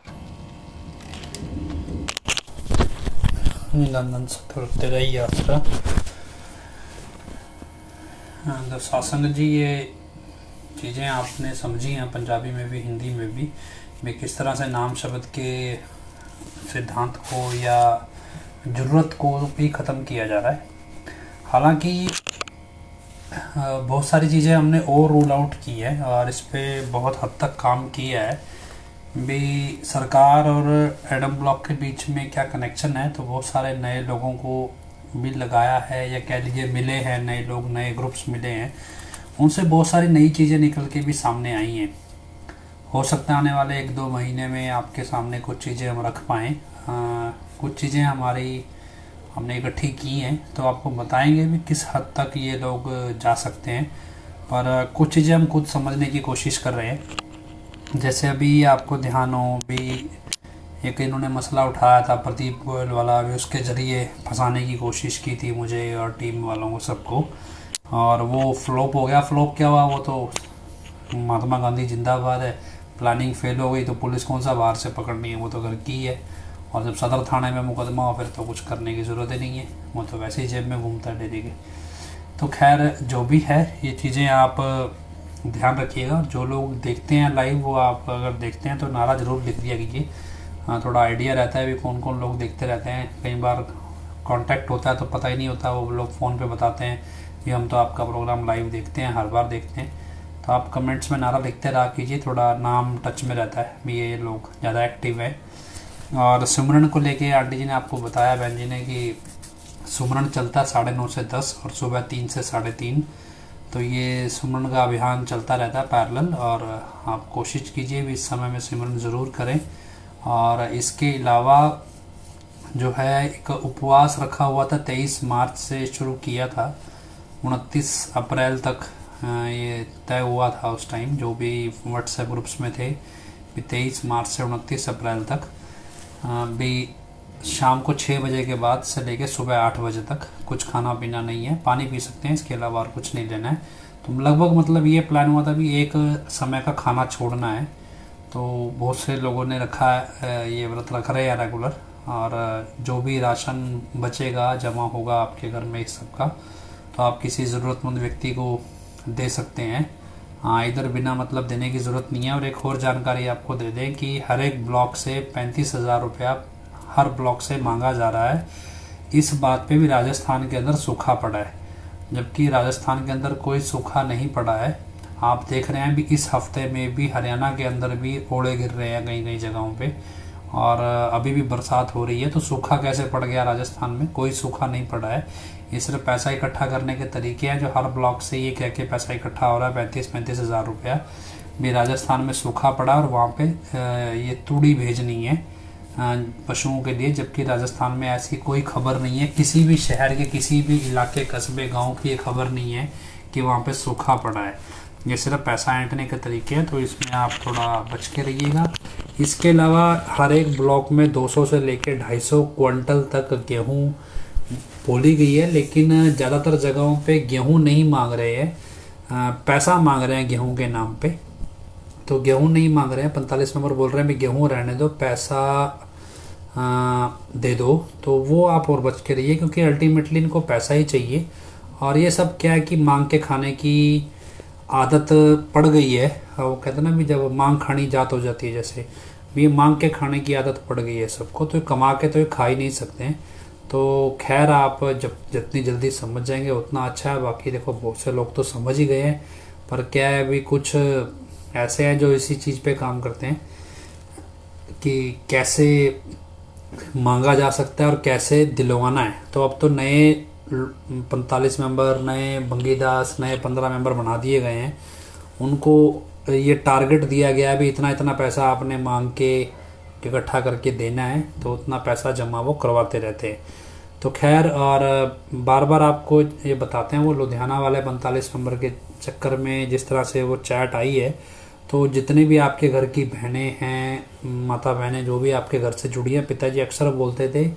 धन सतगुरु तेरा ही आसरा। तो सत्संग जी, ये चीज़ें आपने समझी हैं पंजाबी में भी हिंदी में भी किस तरह से नाम शब्द के सिद्धांत को या ज़रूरत को भी ख़त्म किया जा रहा है। हालांकि बहुत सारी चीज़ें हमने और रूल आउट की है और इस पर बहुत हद तक काम किया है भी। सरकार और एडम ब्लॉक के बीच में क्या कनेक्शन है, तो बहुत सारे नए लोगों को भी लगाया है या कह लीजिए मिले हैं नए लोग, नए ग्रुप्स मिले हैं, उनसे बहुत सारी नई चीज़ें निकल के भी सामने आई हैं। हो सकता है आने वाले 1-2 महीने में आपके सामने कुछ चीज़ें हम रख पाएँ कुछ चीज़ें हमारी हमने इकट्ठी की हैं, तो आपको बताएंगे भी किस हद तक ये लोग जा सकते हैं। पर कुछ चीज़ें हम खुद समझने की कोशिश कर रहे हैं। जैसे अभी आपको ध्यान हो भी, एक इन्होंने मसला उठाया था प्रदीप गोयल वाला, अभी उसके ज़रिए फंसाने की कोशिश की थी मुझे और टीम वालों को सबको, और वो फ्लॉप हो गया। फ्लॉप क्या हुआ, वो तो महात्मा गांधी जिंदाबाद है, प्लानिंग फेल हो गई तो पुलिस कौन सा बाहर से पकड़नी है, वो तो घर की ही है। और जब सदर थाने में मुकदमा हो फिर तो कुछ करने की ज़रूरत ही नहीं है, वो तो वैसे ही जेब में घूमता है डेली के। तो खैर जो भी है, ये चीज़ें आप ध्यान रखिएगा। जो लोग देखते हैं लाइव, वो आप अगर देखते हैं तो नारा ज़रूर लिख दिया कीजिए। थोड़ा आइडिया रहता है भी कौन कौन लोग देखते रहते हैं। कई बार कांटेक्ट होता है तो पता ही नहीं होता, वो लोग फ़ोन पे बताते हैं कि हम तो आपका प्रोग्राम लाइव देखते हैं, हर बार देखते हैं। तो आप कमेंट्स में नारा लिखते रहा कीजिए, थोड़ा नाम टच में रहता है भी ये लोग ज़्यादा एक्टिव हैं। और सिमरन को लेके आंटी जी ने आपको बताया, बहन जी ने, कि सिमरन चलता है 9:30 से 10 और सुबह 3 से 3:30। तो ये सिमरन का अभियान चलता रहता है पैरेलल, और आप कोशिश कीजिए भी इस समय में सिमरन ज़रूर करें। और इसके अलावा जो है एक उपवास रखा हुआ था, 23 मार्च से शुरू किया था, 29 अप्रैल तक ये तय हुआ था उस टाइम, जो भी व्हाट्सएप ग्रुप्स में थे कि 23 मार्च से 29 अप्रैल तक भी शाम को 6 बजे के बाद से लेके सुबह 8 बजे तक कुछ खाना पीना नहीं है, पानी पी सकते हैं, इसके अलावा और कुछ नहीं लेना है। तो लगभग मतलब ये प्लान हुआ था भी एक समय का खाना छोड़ना है। तो बहुत से लोगों ने रखा है, ये व्रत रख रहे हैं रेगुलर। और जो भी राशन बचेगा जमा होगा आपके घर में इस सब का, तो आप किसी ज़रूरतमंद व्यक्ति को दे सकते हैं। हाँ, इधर बिना मतलब देने की ज़रूरत नहीं है। और एक और जानकारी आपको दे दें कि हर एक ब्लॉक से 35,000 रुपया हर ब्लॉक से मांगा जा रहा है। इस बात पे भी राजस्थान के अंदर सूखा पड़ा है, जबकि राजस्थान के अंदर कोई सूखा नहीं पड़ा है। आप देख रहे हैं भी इस हफ्ते में भी हरियाणा के अंदर भी ओले गिर रहे हैं कई कई जगहों पे, और अभी भी बरसात हो रही है। तो सूखा कैसे पड़ गया राजस्थान में? कोई सूखा नहीं पड़ा है। ये सिर्फ पैसा इकट्ठा करने के तरीके हैं, जो हर ब्लॉक से ये कह के पैसा इकट्ठा हो रहा है 35-35 हज़ार रुपया भी राजस्थान में सूखा पड़ा, और वहाँ पे ये तूड़ी भेजनी है पशुओं के लिए। जबकि राजस्थान में ऐसी कोई खबर नहीं है, किसी भी शहर के किसी भी इलाके कस्बे गांव की ये खबर नहीं है कि वहाँ पे सूखा पड़ा है। ये सिर्फ पैसा ऐंठने के तरीके हैं, तो इसमें आप थोड़ा बच के रहिएगा। इसके अलावा हर एक ब्लॉक में 200 से लेकर 250 क्विंटल तक गेहूँ बोली गई है, लेकिन ज़्यादातर जगहों पे गेहूँ नहीं मांग रहे हैं, पैसा मांग रहे हैं गेहूँ के नाम पे। तो गेहूँ नहीं मांग रहे हैं, 45 नंबर बोल रहे हैं भी गेहूँ रहने दो, पैसा दे दो। तो वो आप और बच के रहिए, क्योंकि अल्टीमेटली इनको पैसा ही चाहिए। और ये सब क्या है कि मांग के खाने की आदत पड़ गई है। वो कहते हैं ना भी जब मांग खानी जात हो जाती है, जैसे भी मांग के खाने की आदत पड़ गई है सबको, तो कमा के तो ये खा ही नहीं सकते हैं। तो खैर आप जब जितनी जल्दी समझ जाएंगे उतना अच्छा है। बाकी देखो बहुत से लोग तो समझ ही गए हैं, पर क्या है अभी कुछ ऐसे हैं जो इसी चीज़ पे काम करते हैं कि कैसे मांगा जा सकता है और कैसे दिलवाना है। तो अब तो नए 45 मेंबर, नए बंगीदास, नए 15 मेंबर बना दिए गए हैं। उनको ये टारगेट दिया गया है भी इतना इतना पैसा आपने मांग के इकट्ठा करके देना है, तो उतना पैसा जमा वो करवाते रहते हैं। तो खैर, और बार बार आपको ये बताते हैं, वो लुधियाना वाले 45 नंबर के चक्कर में जिस तरह से वो चैट आई है, तो जितने भी आपके घर की बहनें हैं, माता बहनें जो भी आपके घर से जुड़ी हैं, पिताजी अक्सर बोलते थे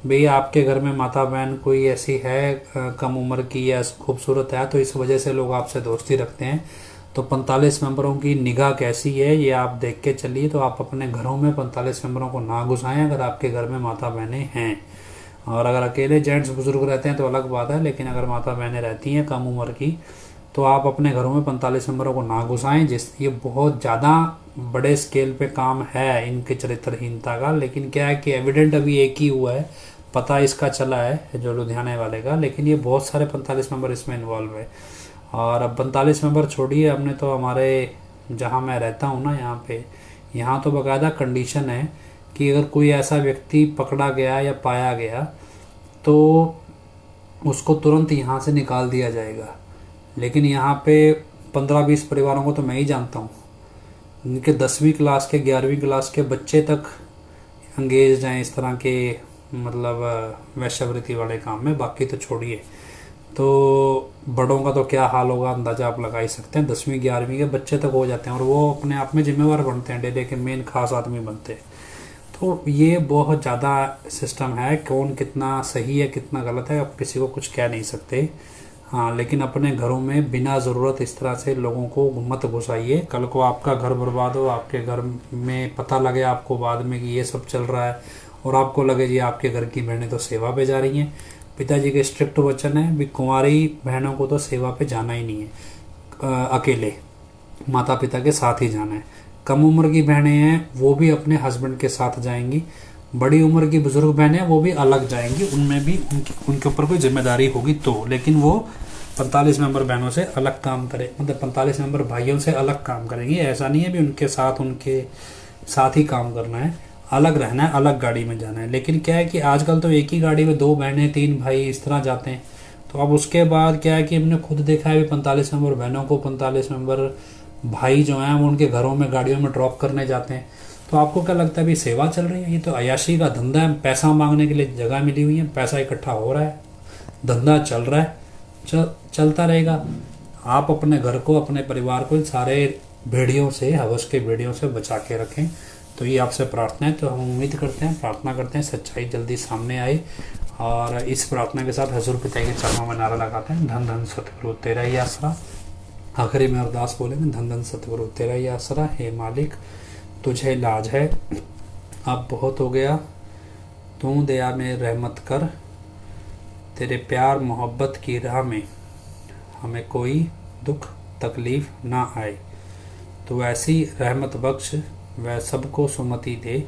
भैया आपके घर में माता बहन कोई ऐसी है कम उम्र की या खूबसूरत है, तो इस वजह से लोग आपसे दोस्ती रखते हैं। तो 45 मेंबरों की निगाह कैसी है ये आप देख के चलिए। तो आप अपने घरों में 45 मेंबरों को ना घुसाएं अगर आपके घर में माता बहनें हैं। और अगर अकेले जेंट्स बुजुर्ग रहते हैं तो अलग बात है, लेकिन अगर माता बहनें रहती हैं कम उम्र की, तो आप अपने घरों में 45 मेंबरों को ना घुसाएं। ये बहुत ज़्यादा बड़े स्केल पे काम है इनके चरित्रहीनता का। लेकिन क्या है कि एविडेंट अभी एक ही हुआ है, पता इसका चला है जो लुधियाना वाले का, लेकिन ये बहुत सारे 45 मेंबर इसमें इन्वॉल्व है। और अब 45 मेंबर छोड़िए, हमने तो हमारे जहाँ मैं रहता हूँ ना यहाँ तो बाकायदा कंडीशन है कि अगर कोई ऐसा व्यक्ति पकड़ा गया या पाया गया तो उसको तुरंत यहाँ से निकाल दिया जाएगा। लेकिन यहाँ पे 15-20 परिवारों को तो मैं ही जानता हूँ, इनके 10वीं क्लास के 11वीं क्लास के बच्चे तक अंगेज हैं इस तरह के मतलब वैश्यवृत्ति वाले काम में, बाकी तो छोड़िए। तो बड़ों का तो क्या हाल होगा अंदाजा आप लगा ही सकते हैं। 10वीं 11वीं के बच्चे तक हो जाते हैं और वो अपने आप में जिम्मेवार बनते हैं, डेरे के मेन खास आदमी बनते हैं। तो ये बहुत ज़्यादा सिस्टम है, कौन कितना सही है कितना गलत है आप किसी को कुछ कह नहीं सकते। हाँ, लेकिन अपने घरों में बिना ज़रूरत इस तरह से लोगों को मत घुसाइए। कल को आपका घर बर्बाद हो, आपके घर में पता लगे आपको बाद में कि ये सब चल रहा है और आपको लगे जी आपके घर की बहनें तो सेवा पे जा रही हैं। पिताजी के स्ट्रिक्ट वचन है भी कुंवारी बहनों को तो सेवा पे जाना ही नहीं है, अकेले माता पिता के साथ ही जाना है। कम उम्र की बहनें हैं वो भी अपने हस्बैंड के साथ जाएंगी, बड़ी उम्र की बुजुर्ग बहनें हैं वो भी अलग जाएंगी, उनमें भी उनके ऊपर कोई जिम्मेदारी होगी तो, लेकिन वो 45 मेंबर बहनों से अलग काम करे, मतलब 45 मेंबर भाइयों से अलग काम करेंगी। ऐसा नहीं है भी उनके साथ ही काम करना है, अलग रहना है, अलग गाड़ी में जाना है। लेकिन क्या है कि आजकल तो एक ही गाड़ी में 2 बहनें 3 भाई इस तरह जाते हैं। तो अब उसके बाद क्या है कि हमने खुद देखा है 45 मेंबर बहनों को 45 मेंबर भाई जो हैं वो उनके घरों में गाड़ियों में ड्रॉप करने जाते हैं। तो आपको क्या लगता है अभी सेवा चल रही है? ये तो अयाशी का धंधा है, पैसा मांगने के लिए जगह मिली हुई है, पैसा इकट्ठा हो रहा है, धंधा चल रहा है, चलता रहेगा। आप अपने घर को अपने परिवार को सारे भेड़ियों से, हवस के भेड़ियों से बचा के रखें। तो ये आपसे प्रार्थना है। तो हम उम्मीद करते हैं, प्रार्थना करते हैं सच्चाई जल्दी सामने आए। और इस प्रार्थना के साथ हजूर पिता के चरणों में नारा लगाते हैं, धन धन सतगुरु तेरा ही आसरा। आखिरी में अरदास बोलेंगे, धन धन सतगुरु तेरा ही आसरा, हे मालिक तुझे लाज है, अब बहुत हो गया, तू दया में रहमत कर, तेरे प्यार मोहब्बत की राह में हमें कोई दुख तकलीफ ना आए। तो ऐसी रहमत बख्श वह सबको सुमति दे,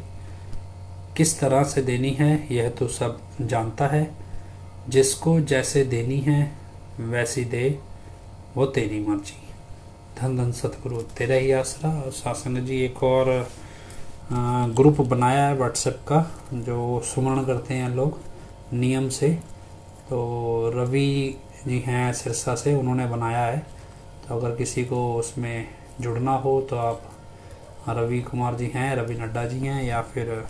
किस तरह से देनी है यह तो सब जानता है, जिसको जैसे देनी है वैसी दे, वो तेरी मर्जी। धन धन सतगुरु तेरा ही आसरा। और शासन जी एक और ग्रुप बनाया है व्हाट्सएप का, जो सुमरण करते हैं लोग नियम से। तो रवि जी हैं सिरसा से, उन्होंने बनाया है। तो अगर किसी को उसमें जुड़ना हो तो आप, रवि कुमार जी हैं, रवि नड्डा जी हैं, या फिर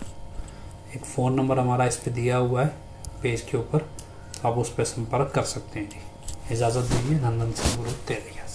एक फ़ोन नंबर हमारा इस पे दिया हुआ है पेज के ऊपर, आप उस पर संपर्क कर सकते हैं जी। इजाज़त दीजिए। धन धन सतगुरु तेरे ही आसरा।